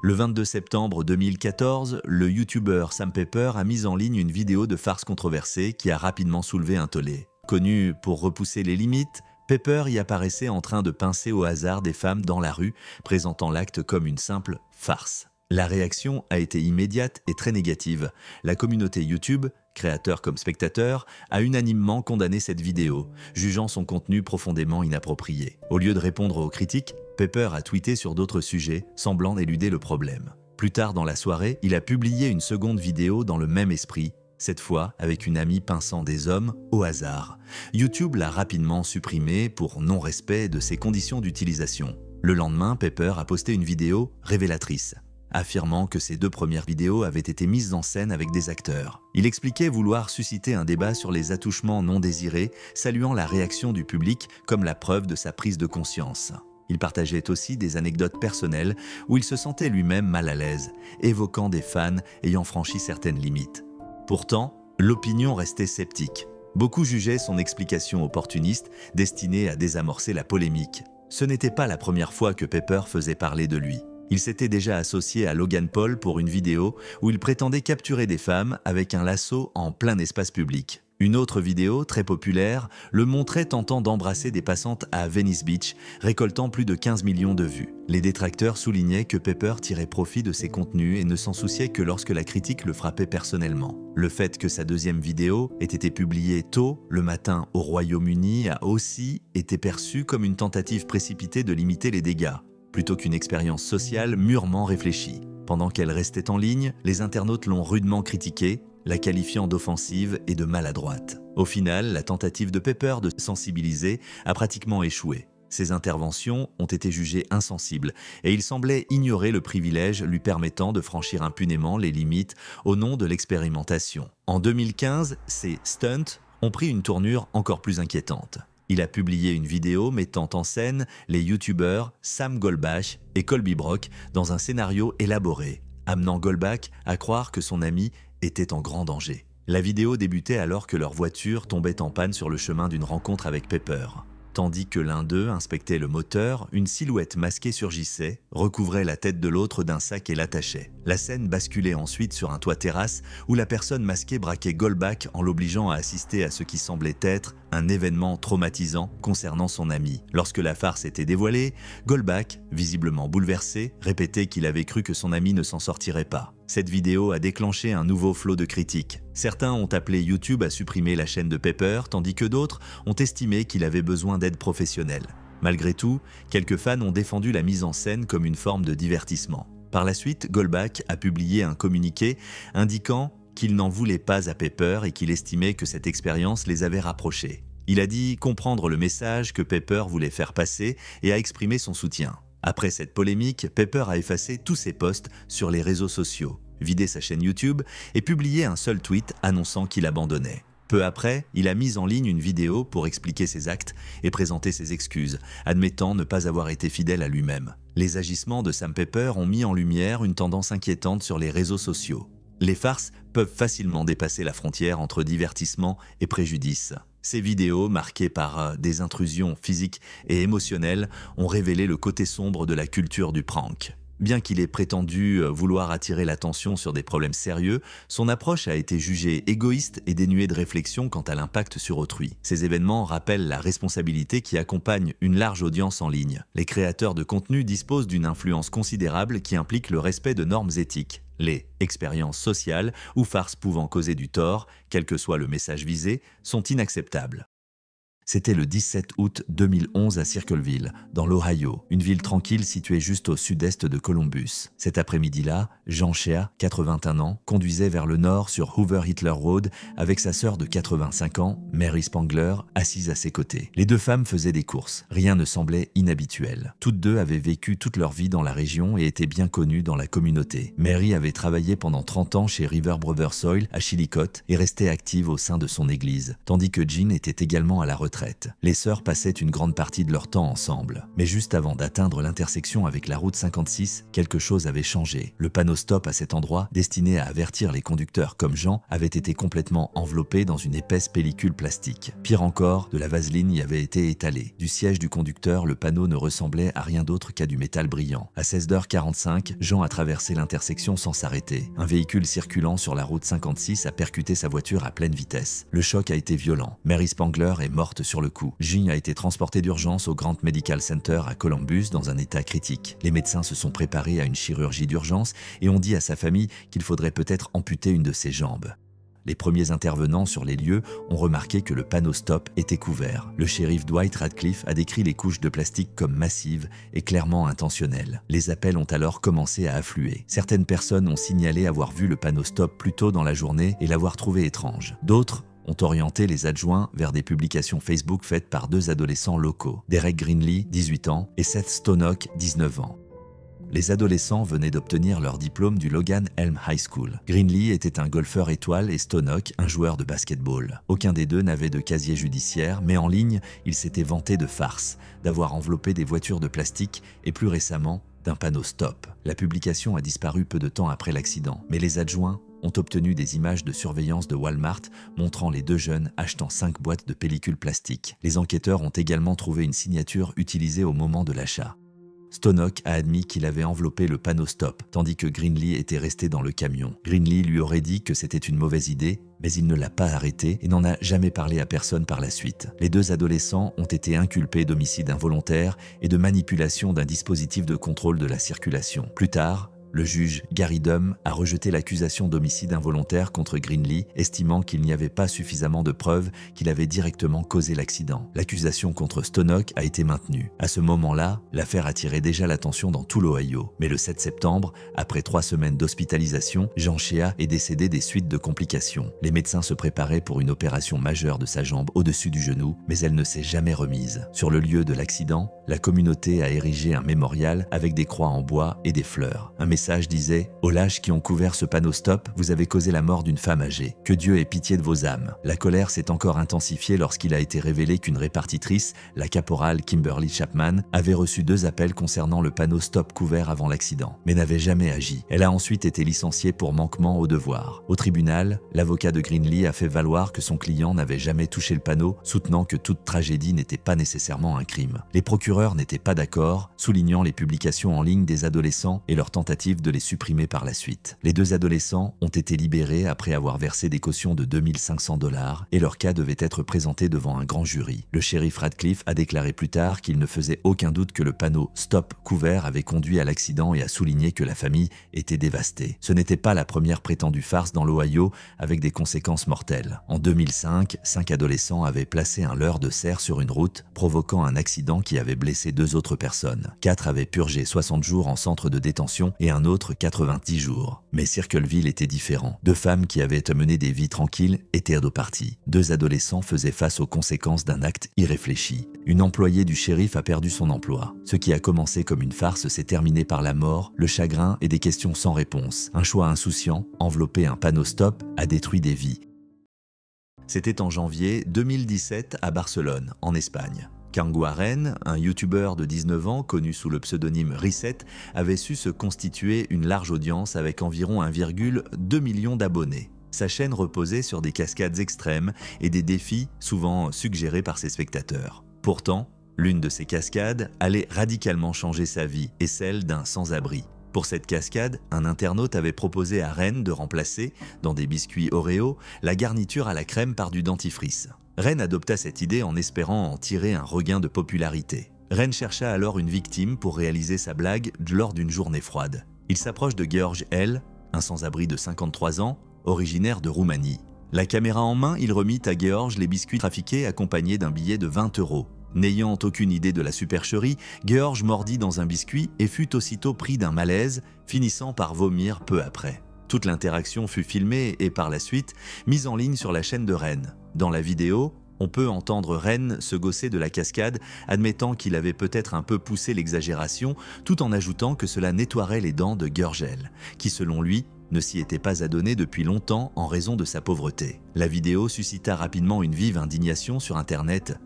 Le 22 septembre 2014, le youtubeur Sam Pepper a mis en ligne une vidéo de farce controversée qui a rapidement soulevé un tollé. Connu pour repousser les limites, Pepper y apparaissait en train de pincer au hasard des femmes dans la rue, présentant l'acte comme une simple farce. La réaction a été immédiate et très négative. La communauté YouTube, créateur comme spectateur, a unanimement condamné cette vidéo, jugeant son contenu profondément inapproprié. Au lieu de répondre aux critiques, Pepper a tweeté sur d'autres sujets, semblant éluder le problème. Plus tard dans la soirée, il a publié une seconde vidéo dans le même esprit, cette fois avec une amie pinçant des hommes au hasard. YouTube l'a rapidement supprimé pour non-respect de ses conditions d'utilisation. Le lendemain, Pepper a posté une vidéo révélatrice. affirmant que ses 2 premières vidéos avaient été mises en scène avec des acteurs. Il expliquait vouloir susciter un débat sur les attouchements non désirés, saluant la réaction du public comme la preuve de sa prise de conscience. Il partageait aussi des anecdotes personnelles où il se sentait lui-même mal à l'aise, évoquant des fans ayant franchi certaines limites. Pourtant, l'opinion restait sceptique. Beaucoup jugeaient son explication opportuniste, destinée à désamorcer la polémique. Ce n'était pas la première fois que Pepper faisait parler de lui. Il s'était déjà associé à Logan Paul pour une vidéo où il prétendait capturer des femmes avec un lasso en plein espace public. Une autre vidéo, très populaire, le montrait tentant d'embrasser des passantes à Venice Beach, récoltant plus de 15 millions de vues. Les détracteurs soulignaient que Pepper tirait profit de ses contenus et ne s'en souciait que lorsque la critique le frappait personnellement. Le fait que sa 2e vidéo ait été publiée tôt, le matin au Royaume-Uni, a aussi été perçu comme une tentative précipitée de limiter les dégâts, plutôt qu'une expérience sociale mûrement réfléchie. Pendant qu'elle restait en ligne, les internautes l'ont rudement critiquée, la qualifiant d'offensive et de maladroite. Au final, la tentative de Pepper de sensibiliser a pratiquement échoué. Ses interventions ont été jugées insensibles et il semblait ignorer le privilège lui permettant de franchir impunément les limites au nom de l'expérimentation. En 2015, ces stunts ont pris une tournure encore plus inquiétante. Il a publié une vidéo mettant en scène les youtubeurs Sam Goldbach et Colby Brock dans un scénario élaboré, amenant Goldbach à croire que son ami était en grand danger. La vidéo débutait alors que leur voiture tombait en panne sur le chemin d'une rencontre avec Pepper. Tandis que l'un d'eux inspectait le moteur, une silhouette masquée surgissait, recouvrait la tête de l'autre d'un sac et l'attachait. La scène basculait ensuite sur un toit terrasse où la personne masquée braquait Goldbach en l'obligeant à assister à ce qui semblait être un événement traumatisant concernant son ami. Lorsque la farce était dévoilée, Goldbach, visiblement bouleversé, répétait qu'il avait cru que son ami ne s'en sortirait pas. Cette vidéo a déclenché un nouveau flot de critiques. Certains ont appelé YouTube à supprimer la chaîne de Pepper, tandis que d'autres ont estimé qu'il avait besoin d'aide professionnelle. Malgré tout, quelques fans ont défendu la mise en scène comme une forme de divertissement. Par la suite, Goldbach a publié un communiqué indiquant qu'il n'en voulait pas à Pepper et qu'il estimait que cette expérience les avait rapprochés. Il a dit comprendre le message que Pepper voulait faire passer et a exprimé son soutien. Après cette polémique, Pepper a effacé tous ses posts sur les réseaux sociaux, vidé sa chaîne YouTube et publié un seul tweet annonçant qu'il abandonnait. Peu après, il a mis en ligne une vidéo pour expliquer ses actes et présenter ses excuses, admettant ne pas avoir été fidèle à lui-même. Les agissements de Sam Pepper ont mis en lumière une tendance inquiétante sur les réseaux sociaux. Les farces peuvent facilement dépasser la frontière entre divertissement et préjudice. Ces vidéos, marquées par des intrusions physiques et émotionnelles, ont révélé le côté sombre de la culture du prank. Bien qu'il ait prétendu vouloir attirer l'attention sur des problèmes sérieux, son approche a été jugée égoïste et dénuée de réflexion quant à l'impact sur autrui. Ces événements rappellent la responsabilité qui accompagne une large audience en ligne. Les créateurs de contenu disposent d'une influence considérable qui implique le respect de normes éthiques. Les expériences sociales ou farces pouvant causer du tort, quel que soit le message visé, sont inacceptables. C'était le 17 août 2011 à Circleville, dans l'Ohio, une ville tranquille située juste au sud-est de Columbus. Cet après-midi-là, Jean Shea, 81 ans, conduisait vers le nord sur Hoover Hitler Road avec sa sœur de 85 ans, Mary Spangler, assise à ses côtés. Les deux femmes faisaient des courses. Rien ne semblait inhabituel. Toutes deux avaient vécu toute leur vie dans la région et étaient bien connues dans la communauté. Mary avait travaillé pendant 30 ans chez River Brothers Oil à Chillicothe et restait active au sein de son église, tandis que Jean était également à la retraite. Les sœurs passaient une grande partie de leur temps ensemble. Mais juste avant d'atteindre l'intersection avec la route 56, quelque chose avait changé. Le panneau stop à cet endroit, destiné à avertir les conducteurs comme Jean, avait été complètement enveloppé dans une épaisse pellicule plastique. Pire encore, de la vaseline y avait été étalée. Du siège du conducteur, le panneau ne ressemblait à rien d'autre qu'à du métal brillant. À 16h45, Jean a traversé l'intersection sans s'arrêter. Un véhicule circulant sur la route 56 a percuté sa voiture à pleine vitesse. Le choc a été violent. Mary Spangler est morte sur le coup. Jean a été transporté d'urgence au Grant Medical Center à Columbus dans un état critique. Les médecins se sont préparés à une chirurgie d'urgence et ont dit à sa famille qu'il faudrait peut-être amputer une de ses jambes. Les premiers intervenants sur les lieux ont remarqué que le panneau stop était couvert. Le shérif Dwight Radcliffe a décrit les couches de plastique comme massives et clairement intentionnelles. Les appels ont alors commencé à affluer. Certaines personnes ont signalé avoir vu le panneau stop plus tôt dans la journée et l'avoir trouvé étrange. D'autres ont orienté les adjoints vers des publications Facebook faites par deux adolescents locaux, Derek Greenlee, 18 ans, et Seth Stonock, 19 ans. Les adolescents venaient d'obtenir leur diplôme du Logan Elm High School. Greenlee était un golfeur étoile et Stonock un joueur de basketball. Aucun des deux n'avait de casier judiciaire, mais en ligne, ils s'étaient vantés de farce, d'avoir enveloppé des voitures de plastique et plus récemment, d'un panneau stop. La publication a disparu peu de temps après l'accident, mais les adjoints ont obtenu des images de surveillance de Walmart montrant les deux jeunes achetant 5 boîtes de pellicules plastiques. Les enquêteurs ont également trouvé une signature utilisée au moment de l'achat. Stonock a admis qu'il avait enveloppé le panneau stop, tandis que Greenlee était resté dans le camion. Greenlee lui aurait dit que c'était une mauvaise idée, mais il ne l'a pas arrêté et n'en a jamais parlé à personne par la suite. Les deux adolescents ont été inculpés d'homicide involontaire et de manipulation d'un dispositif de contrôle de la circulation. Plus tard, le juge Gary Dumm a rejeté l'accusation d'homicide involontaire contre Greenlee, estimant qu'il n'y avait pas suffisamment de preuves qu'il avait directement causé l'accident. L'accusation contre Stonock a été maintenue. À ce moment-là, l'affaire attirait déjà l'attention dans tout l'Ohio. Mais le 7 septembre, après 3 semaines d'hospitalisation, Jean Shea est décédé des suites de complications. Les médecins se préparaient pour une opération majeure de sa jambe au-dessus du genou, mais elle ne s'est jamais remise. Sur le lieu de l'accident, la communauté a érigé un mémorial avec des croix en bois et des fleurs. Un message disait « Aux lâches qui ont couvert ce panneau stop, vous avez causé la mort d'une femme âgée. Que Dieu ait pitié de vos âmes. » La colère s'est encore intensifiée lorsqu'il a été révélé qu'une répartitrice, la caporale Kimberly Chapman, avait reçu 2 appels concernant le panneau stop couvert avant l'accident, mais n'avait jamais agi. Elle a ensuite été licenciée pour manquement au devoir. Au tribunal, l'avocat de Greenlee a fait valoir que son client n'avait jamais touché le panneau, soutenant que toute tragédie n'était pas nécessairement un crime. Les procureurs n'étaient pas d'accord, soulignant les publications en ligne des adolescents et leur tentative de les supprimer par la suite. Les 2 adolescents ont été libérés après avoir versé des cautions de 2500 $ et leur cas devait être présenté devant un grand jury. Le shérif Radcliffe a déclaré plus tard qu'il ne faisait aucun doute que le panneau « Stop » couvert avait conduit à l'accident et a souligné que la famille était dévastée. Ce n'était pas la première prétendue farce dans l'Ohio avec des conséquences mortelles. En 2005, 5 adolescents avaient placé un leurre de cerf sur une route, provoquant un accident qui avait blessé 2 autres personnes. 4 avaient purgé 60 jours en centre de détention et un autre 90 jours. Mais Circleville était différent. 2 femmes qui avaient mené des vies tranquilles étaient parties. 2 adolescents faisaient face aux conséquences d'un acte irréfléchi. Une employée du shérif a perdu son emploi. Ce qui a commencé comme une farce s'est terminé par la mort, le chagrin et des questions sans réponse. Un choix insouciant, envelopper un panneau stop, a détruit des vies. C'était en janvier 2017 à Barcelone, en Espagne. Kangou Arren, un youtubeur de 19 ans connu sous le pseudonyme Reset, avait su se constituer une large audience avec environ 1,2 million d'abonnés. Sa chaîne reposait sur des cascades extrêmes et des défis souvent suggérés par ses spectateurs. Pourtant, l'une de ces cascades allait radicalement changer sa vie et celle d'un sans-abri. Pour cette cascade, un internaute avait proposé à Ren de remplacer, dans des biscuits Oreo, la garniture à la crème par du dentifrice. Ren adopta cette idée en espérant en tirer un regain de popularité. Ren chercha alors une victime pour réaliser sa blague lors d'une journée froide. Il s'approche de George L., un sans-abri de 53 ans, originaire de Roumanie. La caméra en main, il remit à George les biscuits trafiqués accompagnés d'un billet de 20 €. N'ayant aucune idée de la supercherie, George mordit dans un biscuit et fut aussitôt pris d'un malaise, finissant par vomir peu après. Toute l'interaction fut filmée et par la suite mise en ligne sur la chaîne de Ren. Dans la vidéo, on peut entendre Ren se gausser de la cascade, admettant qu'il avait peut-être un peu poussé l'exagération, tout en ajoutant que cela nettoierait les dents de Georgel, qui selon lui ne s'y était pas adonné depuis longtemps en raison de sa pauvreté. La vidéo suscita rapidement une vive indignation sur Internet.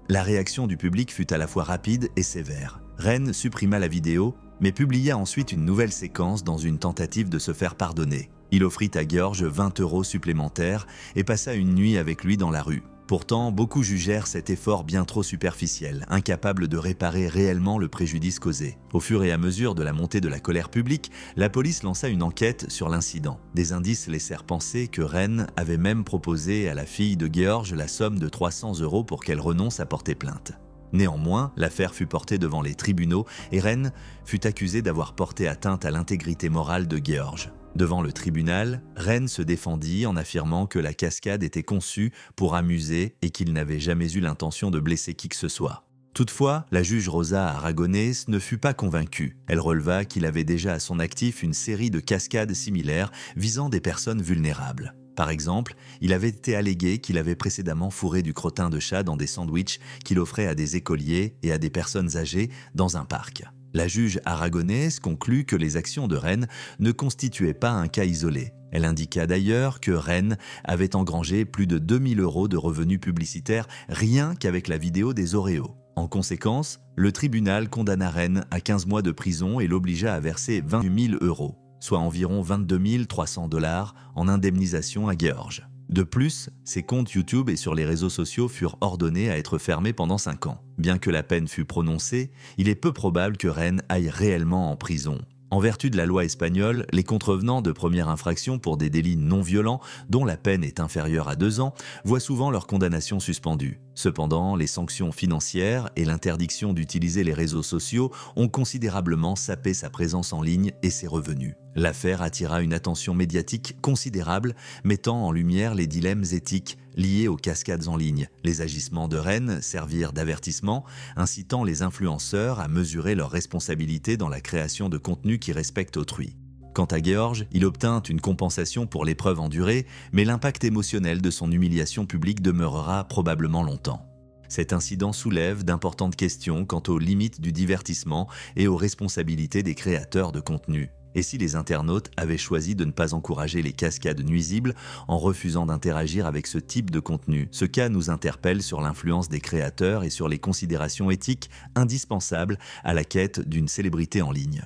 La réaction du public fut à la fois rapide et sévère. Ren supprima la vidéo, mais publia ensuite une nouvelle séquence dans une tentative de se faire pardonner. Il offrit à George 20 € supplémentaires et passa une nuit avec lui dans la rue. Pourtant, beaucoup jugèrent cet effort bien trop superficiel, incapable de réparer réellement le préjudice causé. Au fur et à mesure de la montée de la colère publique, la police lança une enquête sur l'incident. Des indices laissèrent penser que Ren avait même proposé à la fille de George la somme de 300 € pour qu'elle renonce à porter plainte. Néanmoins, l'affaire fut portée devant les tribunaux et Ren fut accusé d'avoir porté atteinte à l'intégrité morale de George. Devant le tribunal, Ren se défendit en affirmant que la cascade était conçue pour amuser et qu'il n'avait jamais eu l'intention de blesser qui que ce soit. Toutefois, la juge Rosa Aragonés ne fut pas convaincue. Elle releva qu'il avait déjà à son actif une série de cascades similaires visant des personnes vulnérables. Par exemple, il avait été allégué qu'il avait précédemment fourré du crottin de chat dans des sandwichs qu'il offrait à des écoliers et à des personnes âgées dans un parc. La juge aragonaise conclut que les actions de Rennes ne constituaient pas un cas isolé. Elle indiqua d'ailleurs que Rennes avait engrangé plus de 2000 € de revenus publicitaires rien qu'avec la vidéo des Oreos. En conséquence, le tribunal condamna Rennes à 15 mois de prison et l'obligea à verser 28 000 €, soit environ 22 300 $ en indemnisation à Georges. De plus, ses comptes YouTube et sur les réseaux sociaux furent ordonnés à être fermés pendant 5 ans. Bien que la peine fût prononcée, il est peu probable que Rennes aille réellement en prison. En vertu de la loi espagnole, les contrevenants de première infraction pour des délits non violents, dont la peine est inférieure à 2 ans, voient souvent leur condamnation suspendue. Cependant, les sanctions financières et l'interdiction d'utiliser les réseaux sociaux ont considérablement sapé sa présence en ligne et ses revenus. L'affaire attira une attention médiatique considérable, mettant en lumière les dilemmes éthiques liés aux cascades en ligne. Les agissements de Rennes servirent d'avertissement, incitant les influenceurs à mesurer leurs responsabilités dans la création de contenus qui respectent autrui. Quant à Georges, il obtint une compensation pour l'épreuve endurée, mais l'impact émotionnel de son humiliation publique demeurera probablement longtemps. Cet incident soulève d'importantes questions quant aux limites du divertissement et aux responsabilités des créateurs de contenu. Et si les internautes avaient choisi de ne pas encourager les cascades nuisibles en refusant d'interagir avec ce type de contenu? Ce cas nous interpelle sur l'influence des créateurs et sur les considérations éthiques indispensables à la quête d'une célébrité en ligne.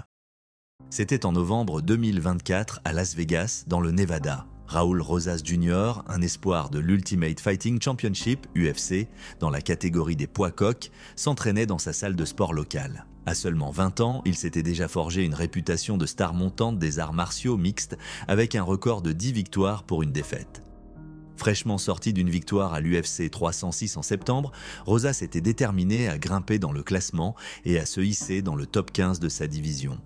C'était en novembre 2024 à Las Vegas, dans le Nevada. Raúl Rosas Jr., un espoir de l'Ultimate Fighting Championship, UFC, dans la catégorie des poids coqs, s'entraînait dans sa salle de sport locale. À seulement 20 ans, il s'était déjà forgé une réputation de star montante des arts martiaux mixtes avec un record de 10 victoires pour une défaite. Fraîchement sorti d'une victoire à l'UFC 306 en septembre, Rosas était déterminé à grimper dans le classement et à se hisser dans le top 15 de sa division.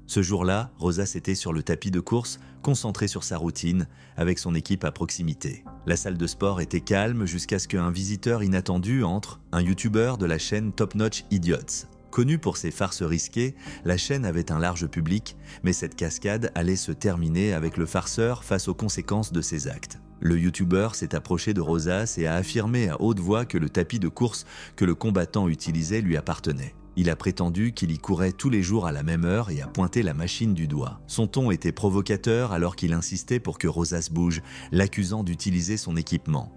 Ce jour-là, Rosas était sur le tapis de course, concentré sur sa routine, avec son équipe à proximité. La salle de sport était calme jusqu'à ce qu'un visiteur inattendu entre, un youtubeur de la chaîne Top Notch Idiots. Connue pour ses farces risquées, la chaîne avait un large public, mais cette cascade allait se terminer avec le farceur face aux conséquences de ses actes. Le youtubeur s'est approché de Rosas et a affirmé à haute voix que le tapis de course que le combattant utilisait lui appartenait. Il a prétendu qu'il y courait tous les jours à la même heure et a pointé la machine du doigt. Son ton était provocateur alors qu'il insistait pour que Rosas bouge, l'accusant d'utiliser son équipement.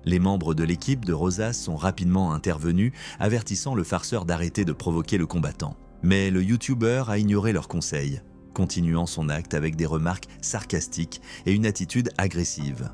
Les membres de l'équipe de Rosas sont rapidement intervenus, avertissant le farceur d'arrêter de provoquer le combattant. Mais le youtubeur a ignoré leurs conseils, continuant son acte avec des remarques sarcastiques et une attitude agressive.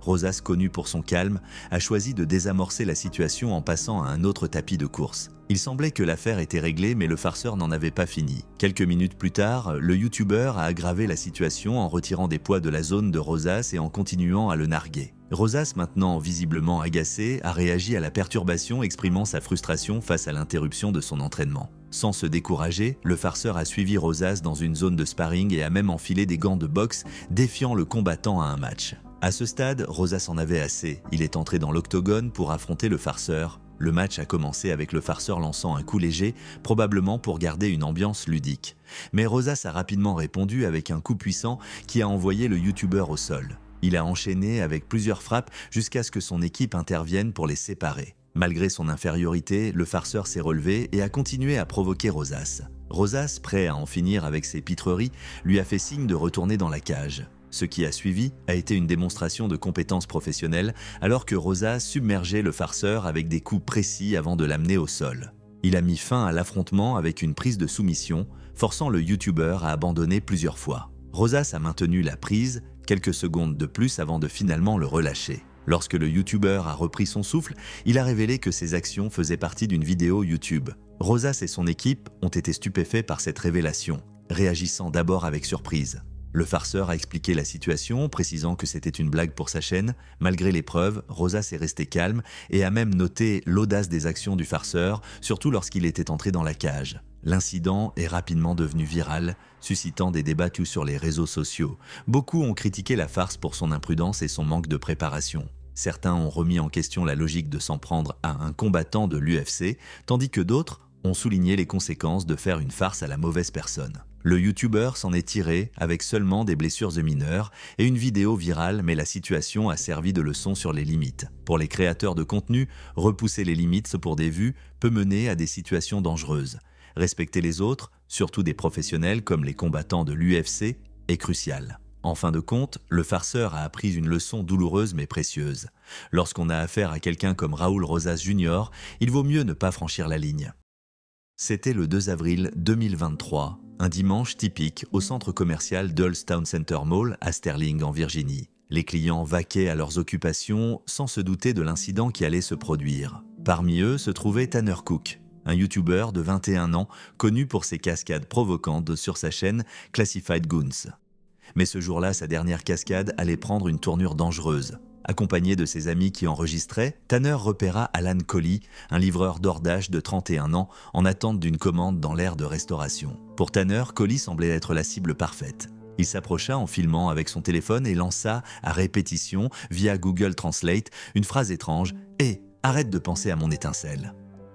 Rosas, connu pour son calme, a choisi de désamorcer la situation en passant à un autre tapis de course. Il semblait que l'affaire était réglée, mais le farceur n'en avait pas fini. Quelques minutes plus tard, le youtubeur a aggravé la situation en retirant des poids de la zone de Rosas et en continuant à le narguer. Rosas, maintenant visiblement agacé, a réagi à la perturbation, exprimant sa frustration face à l'interruption de son entraînement. Sans se décourager, le farceur a suivi Rosas dans une zone de sparring et a même enfilé des gants de boxe, défiant le combattant à un match. À ce stade, Rosas en avait assez. Il est entré dans l'octogone pour affronter le farceur. Le match a commencé avec le farceur lançant un coup léger, probablement pour garder une ambiance ludique. Mais Rosas a rapidement répondu avec un coup puissant qui a envoyé le youtubeur au sol. Il a enchaîné avec plusieurs frappes jusqu'à ce que son équipe intervienne pour les séparer. Malgré son infériorité, le farceur s'est relevé et a continué à provoquer Rosas. Rosas, prêt à en finir avec ses pitreries, lui a fait signe de retourner dans la cage. Ce qui a suivi a été une démonstration de compétences professionnelles alors que Rosas submergeait le farceur avec des coups précis avant de l'amener au sol. Il a mis fin à l'affrontement avec une prise de soumission, forçant le youtubeur à abandonner plusieurs fois. Rosas a maintenu la prise quelques secondes de plus avant de finalement le relâcher. Lorsque le youtubeur a repris son souffle, il a révélé que ses actions faisaient partie d'une vidéo YouTube. Rosas et son équipe ont été stupéfaits par cette révélation, réagissant d'abord avec surprise. Le farceur a expliqué la situation, précisant que c'était une blague pour sa chaîne. Malgré les preuves, Rosas est resté calme et a même noté l'audace des actions du farceur, surtout lorsqu'il était entré dans la cage. L'incident est rapidement devenu viral, suscitant des débats sur les réseaux sociaux. Beaucoup ont critiqué la farce pour son imprudence et son manque de préparation. Certains ont remis en question la logique de s'en prendre à un combattant de l'UFC, tandis que d'autres ont souligné les conséquences de faire une farce à la mauvaise personne. Le youtubeur s'en est tiré avec seulement des blessures mineures et une vidéo virale, mais la situation a servi de leçon sur les limites. Pour les créateurs de contenu, repousser les limites pour des vues peut mener à des situations dangereuses. Respecter les autres, surtout des professionnels comme les combattants de l'UFC, est crucial. En fin de compte, le farceur a appris une leçon douloureuse mais précieuse. Lorsqu'on a affaire à quelqu'un comme Raúl Rosas Jr., il vaut mieux ne pas franchir la ligne. C'était le 2 avril 2023, un dimanche typique au centre commercial Dulles Town Center Mall à Sterling en Virginie. Les clients vaquaient à leurs occupations sans se douter de l'incident qui allait se produire. Parmi eux se trouvait Tanner Cook, un YouTuber de 21 ans connu pour ses cascades provocantes sur sa chaîne Classified Goons. Mais ce jour-là, sa dernière cascade allait prendre une tournure dangereuse. Accompagné de ses amis qui enregistraient, Tanner repéra Alan Collie, un livreur DoorDash de 31 ans, en attente d'une commande dans l'aire de restauration. Pour Tanner, Collie semblait être la cible parfaite. Il s'approcha en filmant avec son téléphone et lança à répétition, via Google Translate, une phrase étrange « Hé, arrête de penser à mon étincelle ».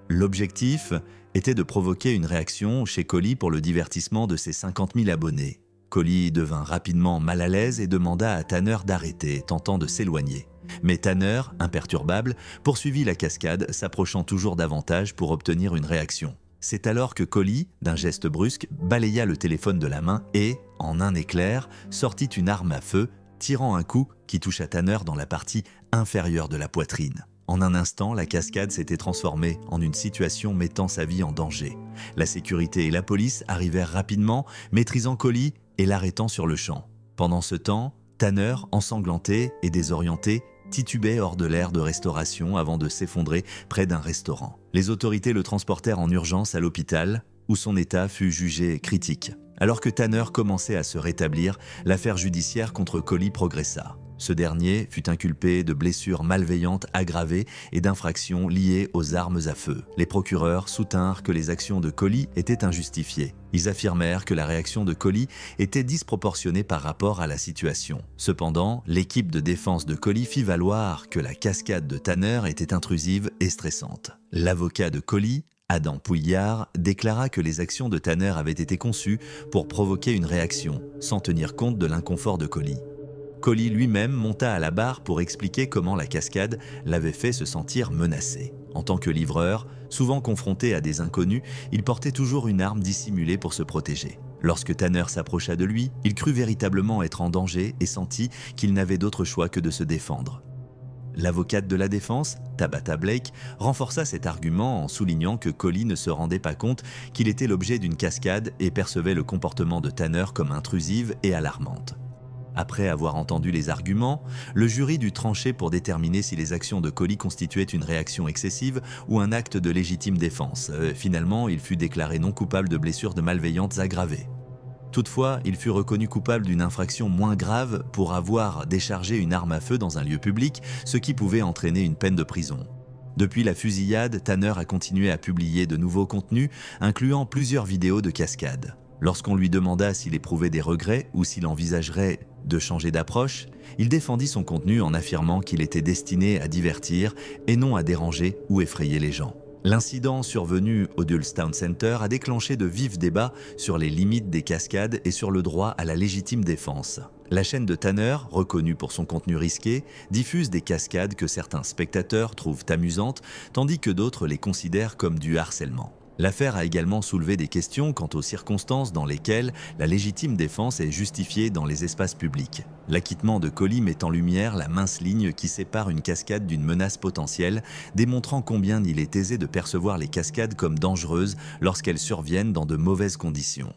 L'objectif était de provoquer une réaction chez Collie pour le divertissement de ses 50 000 abonnés. Collie devint rapidement mal à l'aise et demanda à Tanner d'arrêter, tentant de s'éloigner. Mais Tanner, imperturbable, poursuivit la cascade, s'approchant toujours davantage pour obtenir une réaction. C'est alors que Collie, d'un geste brusque, balaya le téléphone de la main et, en un éclair, sortit une arme à feu, tirant un coup qui toucha Tanner dans la partie inférieure de la poitrine. En un instant, la cascade s'était transformée en une situation mettant sa vie en danger. La sécurité et la police arrivèrent rapidement, maîtrisant Collie et l'arrêtant sur le champ. Pendant ce temps, Tanner, ensanglanté et désorienté, titubait hors de l'aire de restauration avant de s'effondrer près d'un restaurant. Les autorités le transportèrent en urgence à l'hôpital, où son état fut jugé critique. Alors que Tanner commençait à se rétablir, l'affaire judiciaire contre Collie progressa. Ce dernier fut inculpé de blessures malveillantes aggravées et d'infractions liées aux armes à feu. Les procureurs soutinrent que les actions de Collie étaient injustifiées. Ils affirmèrent que la réaction de Collie était disproportionnée par rapport à la situation. Cependant, l'équipe de défense de Collie fit valoir que la cascade de Tanner était intrusive et stressante. L'avocat de Collie, Adam Pouillard, déclara que les actions de Tanner avaient été conçues pour provoquer une réaction, sans tenir compte de l'inconfort de Collie. Collie lui-même monta à la barre pour expliquer comment la cascade l'avait fait se sentir menacé. En tant que livreur, souvent confronté à des inconnus, il portait toujours une arme dissimulée pour se protéger. Lorsque Tanner s'approcha de lui, il crut véritablement être en danger et sentit qu'il n'avait d'autre choix que de se défendre. L'avocate de la défense, Tabitha Blake, renforça cet argument en soulignant que Collie ne se rendait pas compte qu'il était l'objet d'une cascade et percevait le comportement de Tanner comme intrusive et alarmante. Après avoir entendu les arguments, le jury dut trancher pour déterminer si les actions de Collie constituaient une réaction excessive ou un acte de légitime défense. Finalement, il fut déclaré non coupable de blessures de malveillance aggravées. Toutefois, il fut reconnu coupable d'une infraction moins grave pour avoir déchargé une arme à feu dans un lieu public, ce qui pouvait entraîner une peine de prison. Depuis la fusillade, Tanner a continué à publier de nouveaux contenus, incluant plusieurs vidéos de cascades. Lorsqu'on lui demanda s'il éprouvait des regrets ou s'il envisagerait de changer d'approche, il défendit son contenu en affirmant qu'il était destiné à divertir et non à déranger ou effrayer les gens. L'incident survenu au Dulles Town Center a déclenché de vifs débats sur les limites des cascades et sur le droit à la légitime défense. La chaîne de Tanner, reconnue pour son contenu risqué, diffuse des cascades que certains spectateurs trouvent amusantes, tandis que d'autres les considèrent comme du harcèlement. L'affaire a également soulevé des questions quant aux circonstances dans lesquelles la légitime défense est justifiée dans les espaces publics. L'acquittement de Collie met en lumière la mince ligne qui sépare une cascade d'une menace potentielle, démontrant combien il est aisé de percevoir les cascades comme dangereuses lorsqu'elles surviennent dans de mauvaises conditions.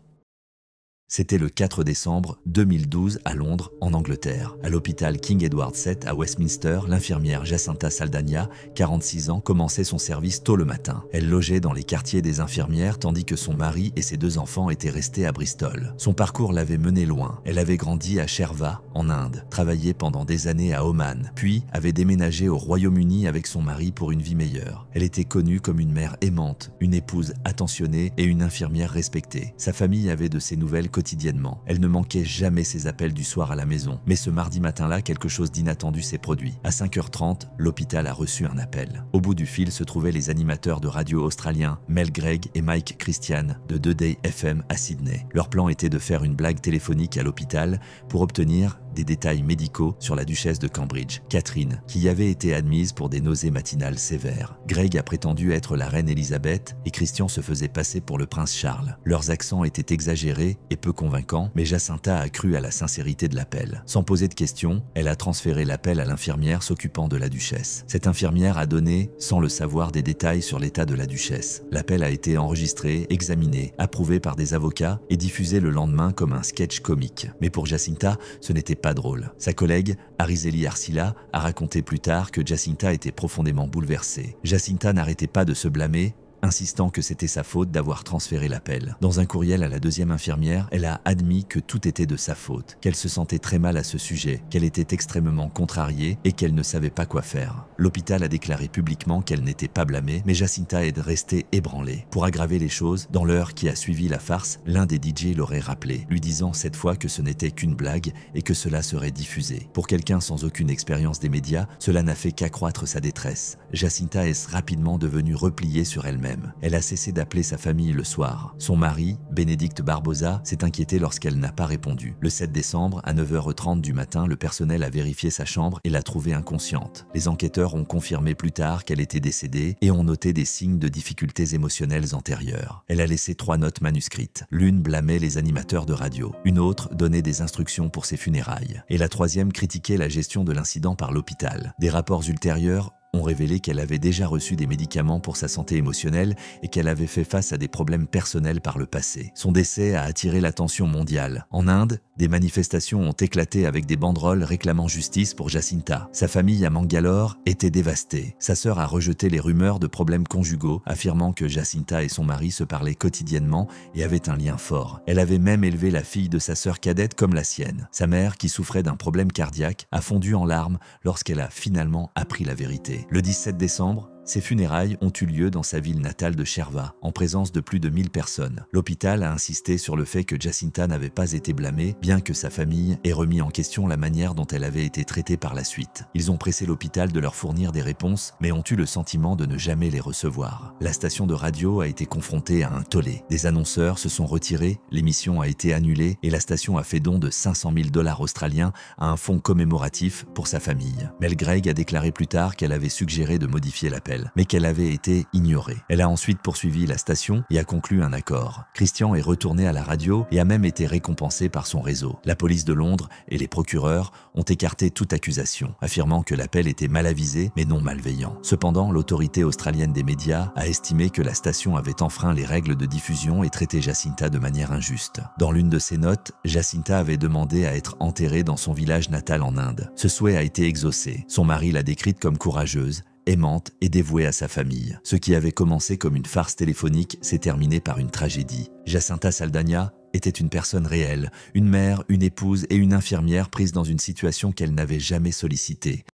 C'était le 4 décembre 2012 à Londres, en Angleterre. À l'hôpital King Edward VII à Westminster, l'infirmière Jacinta Saldana, 46 ans, commençait son service tôt le matin. Elle logeait dans les quartiers des infirmières tandis que son mari et ses 2 enfants étaient restés à Bristol. Son parcours l'avait menée loin. Elle avait grandi à Sherva, en Inde, travaillé pendant des années à Oman, puis avait déménagé au Royaume-Uni avec son mari pour une vie meilleure. Elle était connue comme une mère aimante, une épouse attentionnée et une infirmière respectée. Sa famille avait de ses nouvelles quotidiennement. Elle ne manquait jamais ses appels du soir à la maison. Mais ce mardi matin-là, quelque chose d'inattendu s'est produit. À 5h30, l'hôpital a reçu un appel. Au bout du fil se trouvaient les animateurs de radio australiens, Mel Gregg et Mike Christian, de 2Day FM à Sydney. Leur plan était de faire une blague téléphonique à l'hôpital pour obtenir des détails médicaux sur la duchesse de Cambridge, Catherine, qui y avait été admise pour des nausées matinales sévères. Greg a prétendu être la reine Elisabeth et Christian se faisait passer pour le prince Charles. Leurs accents étaient exagérés et peu convaincants, mais Jacinta a cru à la sincérité de l'appel. Sans poser de questions, elle a transféré l'appel à l'infirmière s'occupant de la duchesse. Cette infirmière a donné, sans le savoir, des détails sur l'état de la duchesse. L'appel a été enregistré, examiné, approuvé par des avocats et diffusé le lendemain comme un sketch comique. Mais pour Jacinta, ce n'était pas drôle. Sa collègue, Arizeli Arcila, a raconté plus tard que Jacinta était profondément bouleversée. Jacinta n'arrêtait pas de se blâmer, insistant que c'était sa faute d'avoir transféré l'appel. Dans un courriel à la deuxième infirmière, elle a admis que tout était de sa faute, qu'elle se sentait très mal à ce sujet, qu'elle était extrêmement contrariée et qu'elle ne savait pas quoi faire. L'hôpital a déclaré publiquement qu'elle n'était pas blâmée, mais Jacinta est restée ébranlée. Pour aggraver les choses, dans l'heure qui a suivi la farce, l'un des DJ l'aurait rappelé, lui disant cette fois que ce n'était qu'une blague et que cela serait diffusé. Pour quelqu'un sans aucune expérience des médias, cela n'a fait qu'accroître sa détresse. Jacinta est rapidement devenue repliée sur elle-même. Elle a cessé d'appeler sa famille le soir. Son mari, Bénédicte Barbosa, s'est inquiété lorsqu'elle n'a pas répondu. Le 7 décembre, à 9h30 du matin, le personnel a vérifié sa chambre et l'a trouvée inconsciente. Les enquêteurs ont confirmé plus tard qu'elle était décédée et ont noté des signes de difficultés émotionnelles antérieures. Elle a laissé 3 notes manuscrites. L'une blâmait les animateurs de radio. Une autre donnait des instructions pour ses funérailles. Et la troisième critiquait la gestion de l'incident par l'hôpital. Des rapports ultérieurs ont révélé qu'elle avait déjà reçu des médicaments pour sa santé émotionnelle et qu'elle avait fait face à des problèmes personnels par le passé. Son décès a attiré l'attention mondiale. En Inde, des manifestations ont éclaté avec des banderoles réclamant justice pour Jacinta. Sa famille à Mangalore était dévastée. Sa sœur a rejeté les rumeurs de problèmes conjugaux, affirmant que Jacinta et son mari se parlaient quotidiennement et avaient un lien fort. Elle avait même élevé la fille de sa sœur cadette comme la sienne. Sa mère, qui souffrait d'un problème cardiaque, a fondu en larmes lorsqu'elle a finalement appris la vérité. Le 17 décembre, ses funérailles ont eu lieu dans sa ville natale de Sherva, en présence de plus de 1000 personnes. L'hôpital a insisté sur le fait que Jacinta n'avait pas été blâmée, bien que sa famille ait remis en question la manière dont elle avait été traitée par la suite. Ils ont pressé l'hôpital de leur fournir des réponses, mais ont eu le sentiment de ne jamais les recevoir. La station de radio a été confrontée à un tollé. Des annonceurs se sont retirés, l'émission a été annulée et la station a fait don de 500 000 $ australiens à un fonds commémoratif pour sa famille. Mel Gregg a déclaré plus tard qu'elle avait suggéré de modifier l'appel, mais qu'elle avait été ignorée. Elle a ensuite poursuivi la station et a conclu un accord. Christian est retourné à la radio et a même été récompensé par son réseau. La police de Londres et les procureurs ont écarté toute accusation, affirmant que l'appel était mal avisé mais non malveillant. Cependant, l'autorité australienne des médias a estimé que la station avait enfreint les règles de diffusion et traité Jacinta de manière injuste. Dans l'une de ses notes, Jacinta avait demandé à être enterrée dans son village natal en Inde. Ce souhait a été exaucé. Son mari l'a décrite comme courageuse, aimante et dévouée à sa famille. Ce qui avait commencé comme une farce téléphonique s'est terminé par une tragédie. Jacinta Saldana était une personne réelle, une mère, une épouse et une infirmière prise dans une situation qu'elle n'avait jamais sollicitée.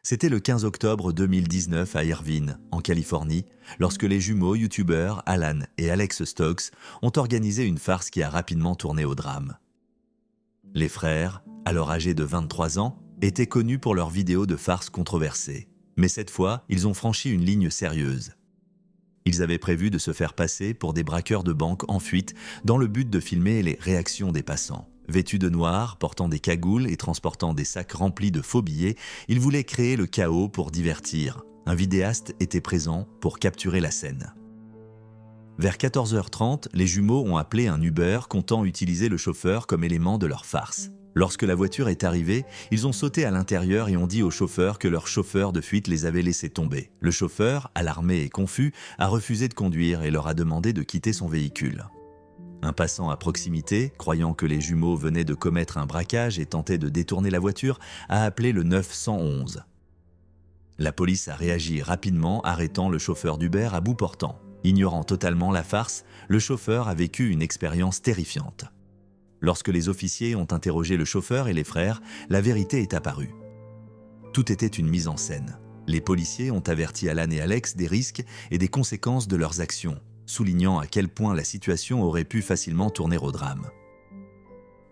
C'était le 15 octobre 2019 à Irvine, en Californie, lorsque les jumeaux youtubeurs Alan et Alex Stokes ont organisé une farce qui a rapidement tourné au drame. Les frères, alors âgés de 23 ans, étaient connus pour leurs vidéos de farces controversées. Mais cette fois, ils ont franchi une ligne sérieuse. Ils avaient prévu de se faire passer pour des braqueurs de banque en fuite dans le but de filmer les réactions des passants. Vêtus de noir, portant des cagoules et transportant des sacs remplis de faux billets, ils voulaient créer le chaos pour divertir. Un vidéaste était présent pour capturer la scène. Vers 14h30, les jumeaux ont appelé un Uber comptant utiliser le chauffeur comme élément de leur farce. Lorsque la voiture est arrivée, ils ont sauté à l'intérieur et ont dit au chauffeur que leur chauffeur de fuite les avait laissés tomber. Le chauffeur, alarmé et confus, a refusé de conduire et leur a demandé de quitter son véhicule. Un passant à proximité, croyant que les jumeaux venaient de commettre un braquage et tentaient de détourner la voiture, a appelé le 911. La police a réagi rapidement, arrêtant le chauffeur d'Uber à bout portant. Ignorant totalement la farce, le chauffeur a vécu une expérience terrifiante. Lorsque les officiers ont interrogé le chauffeur et les frères, la vérité est apparue. Tout était une mise en scène. Les policiers ont averti Alan et Alex des risques et des conséquences de leurs actions, soulignant à quel point la situation aurait pu facilement tourner au drame.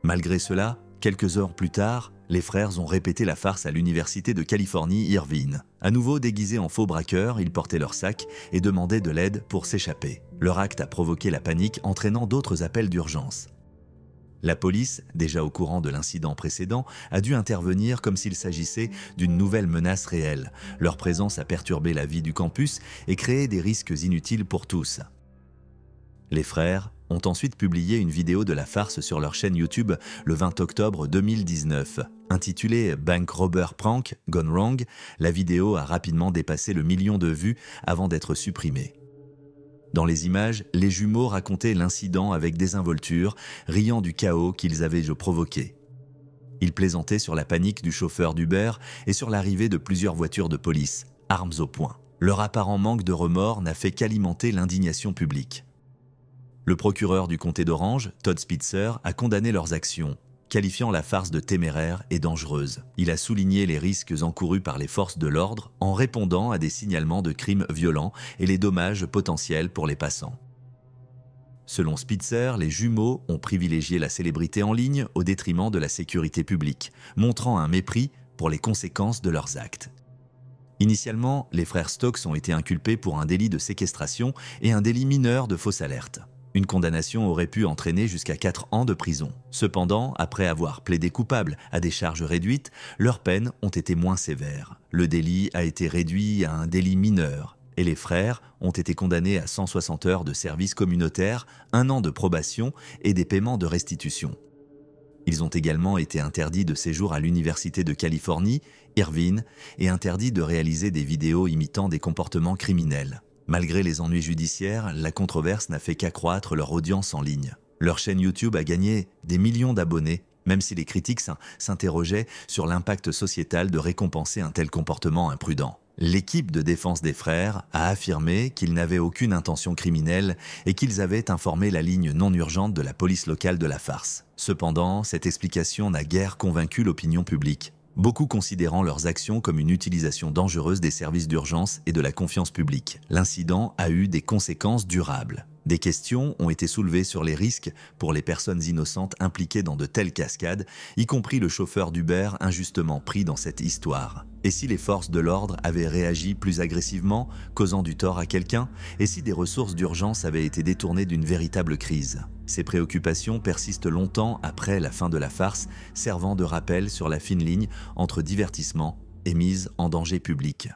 Malgré cela, quelques heures plus tard, les frères ont répété la farce à l'université de Californie, Irvine. À nouveau déguisés en faux braqueurs, ils portaient leurs sacs et demandaient de l'aide pour s'échapper. Leur acte a provoqué la panique, entraînant d'autres appels d'urgence. La police, déjà au courant de l'incident précédent, a dû intervenir comme s'il s'agissait d'une nouvelle menace réelle. Leur présence a perturbé la vie du campus et créé des risques inutiles pour tous. Les frères ont ensuite publié une vidéo de la farce sur leur chaîne YouTube le 20 octobre 2019. Intitulée « Bank Robber Prank Gone Wrong », la vidéo a rapidement dépassé le million de vues avant d'être supprimée. Dans les images, les jumeaux racontaient l'incident avec désinvolture, riant du chaos qu'ils avaient provoqué. Ils plaisantaient sur la panique du chauffeur d'Uber et sur l'arrivée de plusieurs voitures de police, armes au poing. Leur apparent manque de remords n'a fait qu'alimenter l'indignation publique. Le procureur du comté d'Orange, Todd Spitzer, a condamné leurs actions, qualifiant la farce de téméraire et dangereuse. Il a souligné les risques encourus par les forces de l'ordre en répondant à des signalements de crimes violents et les dommages potentiels pour les passants. Selon Spitzer, les jumeaux ont privilégié la célébrité en ligne au détriment de la sécurité publique, montrant un mépris pour les conséquences de leurs actes. Initialement, les frères Stokes ont été inculpés pour un délit de séquestration et un délit mineur de fausse alerte. Une condamnation aurait pu entraîner jusqu'à 4 ans de prison. Cependant, après avoir plaidé coupable à des charges réduites, leurs peines ont été moins sévères. Le délit a été réduit à un délit mineur et les frères ont été condamnés à 160 heures de service communautaire, 1 an de probation et des paiements de restitution. Ils ont également été interdits de séjour à l'Université de Californie, Irvine, et interdits de réaliser des vidéos imitant des comportements criminels. Malgré les ennuis judiciaires, la controverse n'a fait qu'accroître leur audience en ligne. Leur chaîne YouTube a gagné des millions d'abonnés, même si les critiques s'interrogeaient sur l'impact sociétal de récompenser un tel comportement imprudent. L'équipe de défense des frères a affirmé qu'ils n'avaient aucune intention criminelle et qu'ils avaient informé la ligne non urgente de la police locale de la farce. Cependant, cette explication n'a guère convaincu l'opinion publique, beaucoup considérant leurs actions comme une utilisation dangereuse des services d'urgence et de la confiance publique. L'incident a eu des conséquences durables. Des questions ont été soulevées sur les risques pour les personnes innocentes impliquées dans de telles cascades, y compris le chauffeur d'Uber injustement pris dans cette histoire. Et si les forces de l'ordre avaient réagi plus agressivement, causant du tort à quelqu'un? Et si des ressources d'urgence avaient été détournées d'une véritable crise? Ces préoccupations persistent longtemps après la fin de la farce, servant de rappel sur la fine ligne entre divertissement et mise en danger public.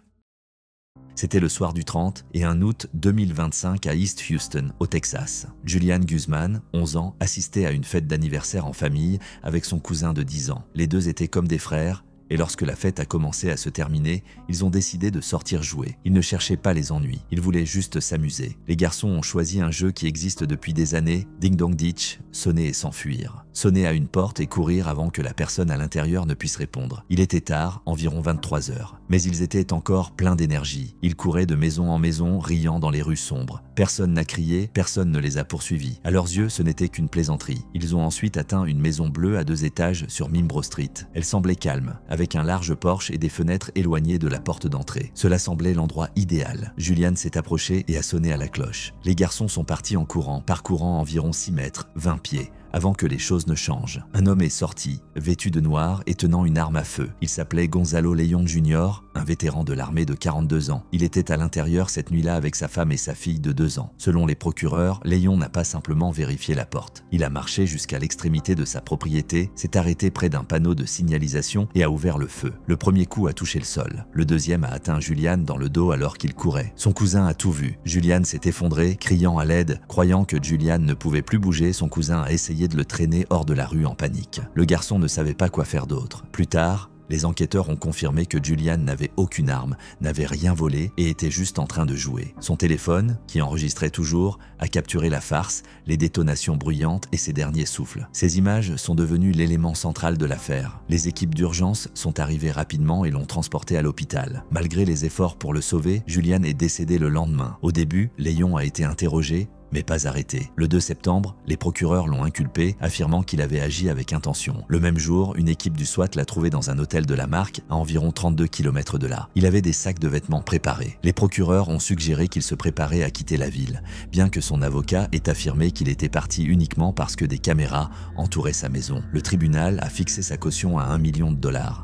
C'était le soir du 30 et 1 août 2025 à East Houston, au Texas. Julian Guzman, 11 ans, assistait à une fête d'anniversaire en famille avec son cousin de 10 ans. Les deux étaient comme des frères. Et lorsque la fête a commencé à se terminer, ils ont décidé de sortir jouer. Ils ne cherchaient pas les ennuis, ils voulaient juste s'amuser. Les garçons ont choisi un jeu qui existe depuis des années, Ding Dong Ditch, sonner et s'enfuir. Sonner à une porte et courir avant que la personne à l'intérieur ne puisse répondre. Il était tard, environ 23 heures. Mais ils étaient encore pleins d'énergie. Ils couraient de maison en maison, riant dans les rues sombres. Personne n'a crié, personne ne les a poursuivis. À leurs yeux, ce n'était qu'une plaisanterie. Ils ont ensuite atteint une maison bleue à 2 étages sur Mimbro Street. Elle semblait calme, avec un large porche et des fenêtres éloignées de la porte d'entrée. Cela semblait l'endroit idéal. Julian s'est approché et a sonné à la cloche. Les garçons sont partis en courant, parcourant environ 6 mètres, 20 pieds. Avant que les choses ne changent. Un homme est sorti, vêtu de noir et tenant une arme à feu. Il s'appelait Gonzalo Leon Jr., un vétéran de l'armée de 42 ans. Il était à l'intérieur cette nuit-là avec sa femme et sa fille de 2 ans. Selon les procureurs, Leon n'a pas simplement vérifié la porte. Il a marché jusqu'à l'extrémité de sa propriété, s'est arrêté près d'un panneau de signalisation et a ouvert le feu. Le premier coup a touché le sol. Le deuxième a atteint Julian dans le dos alors qu'il courait. Son cousin a tout vu. Julian s'est effondré, criant à l'aide. Croyant que Julian ne pouvait plus bouger, son cousin a essayé de le traîner hors de la rue en panique. Le garçon ne savait pas quoi faire d'autre. Plus tard, les enquêteurs ont confirmé que Julian n'avait aucune arme, n'avait rien volé et était juste en train de jouer. Son téléphone, qui enregistrait toujours, a capturé la farce, les détonations bruyantes et ses derniers souffles. Ces images sont devenues l'élément central de l'affaire. Les équipes d'urgence sont arrivées rapidement et l'ont transporté à l'hôpital. Malgré les efforts pour le sauver, Julian est décédé le lendemain. Au début, Leon a été interrogé, mais pas arrêté. Le 2 septembre, les procureurs l'ont inculpé, affirmant qu'il avait agi avec intention. Le même jour, une équipe du SWAT l'a trouvé dans un hôtel de la Marque, à environ 32 km de là. Il avait des sacs de vêtements préparés. Les procureurs ont suggéré qu'il se préparait à quitter la ville, bien que son avocat ait affirmé qu'il était parti uniquement parce que des caméras entouraient sa maison. Le tribunal a fixé sa caution à $1 million.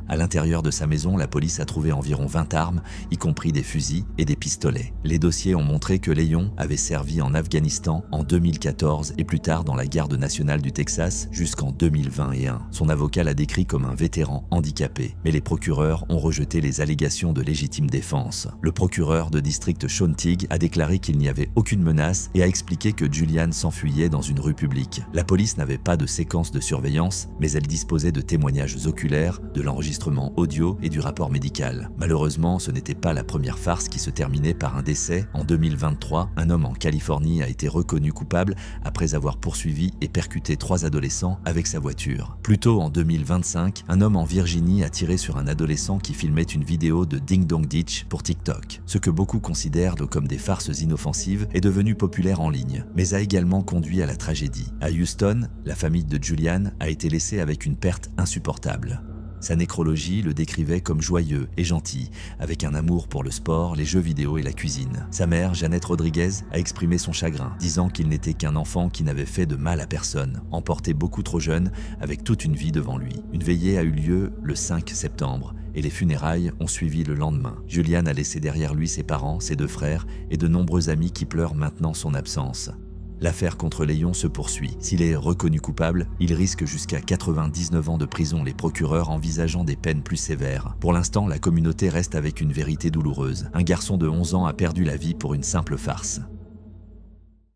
À l'intérieur de sa maison, la police a trouvé environ 20 armes, y compris des fusils et des pistolets. Les dossiers ont montré que Leon avait servi en Afghanistan l'Afghanistan en 2014 et plus tard dans la garde nationale du Texas jusqu'en 2021. Son avocat l'a décrit comme un vétéran handicapé, mais les procureurs ont rejeté les allégations de légitime défense. Le procureur de district Sean Teague a déclaré qu'il n'y avait aucune menace et a expliqué que Julian s'enfuyait dans une rue publique. La police n'avait pas de séquence de surveillance, mais elle disposait de témoignages oculaires, de l'enregistrement audio et du rapport médical. Malheureusement, ce n'était pas la première farce qui se terminait par un décès. En 2023, un homme en Californie a été reconnu coupable après avoir poursuivi et percuté 3 adolescents avec sa voiture. Plus tôt en 2025, un homme en Virginie a tiré sur un adolescent qui filmait une vidéo de Ding Dong Ditch pour TikTok. Ce que beaucoup considèrent comme des farces inoffensives est devenu populaire en ligne, mais a également conduit à la tragédie. À Houston, la famille de Julian a été laissée avec une perte insupportable. Sa nécrologie le décrivait comme joyeux et gentil, avec un amour pour le sport, les jeux vidéo et la cuisine. Sa mère, Jeannette Rodriguez, a exprimé son chagrin, disant qu'il n'était qu'un enfant qui n'avait fait de mal à personne, emporté beaucoup trop jeune, avec toute une vie devant lui. Une veillée a eu lieu le 5 septembre, et les funérailles ont suivi le lendemain. Julian a laissé derrière lui ses parents, ses 2 frères et de nombreux amis qui pleurent maintenant son absence. L'affaire contre Léon se poursuit. S'il est reconnu coupable, il risque jusqu'à 99 ans de prison, les procureurs envisageant des peines plus sévères. Pour l'instant, la communauté reste avec une vérité douloureuse. Un garçon de 11 ans a perdu la vie pour une simple farce.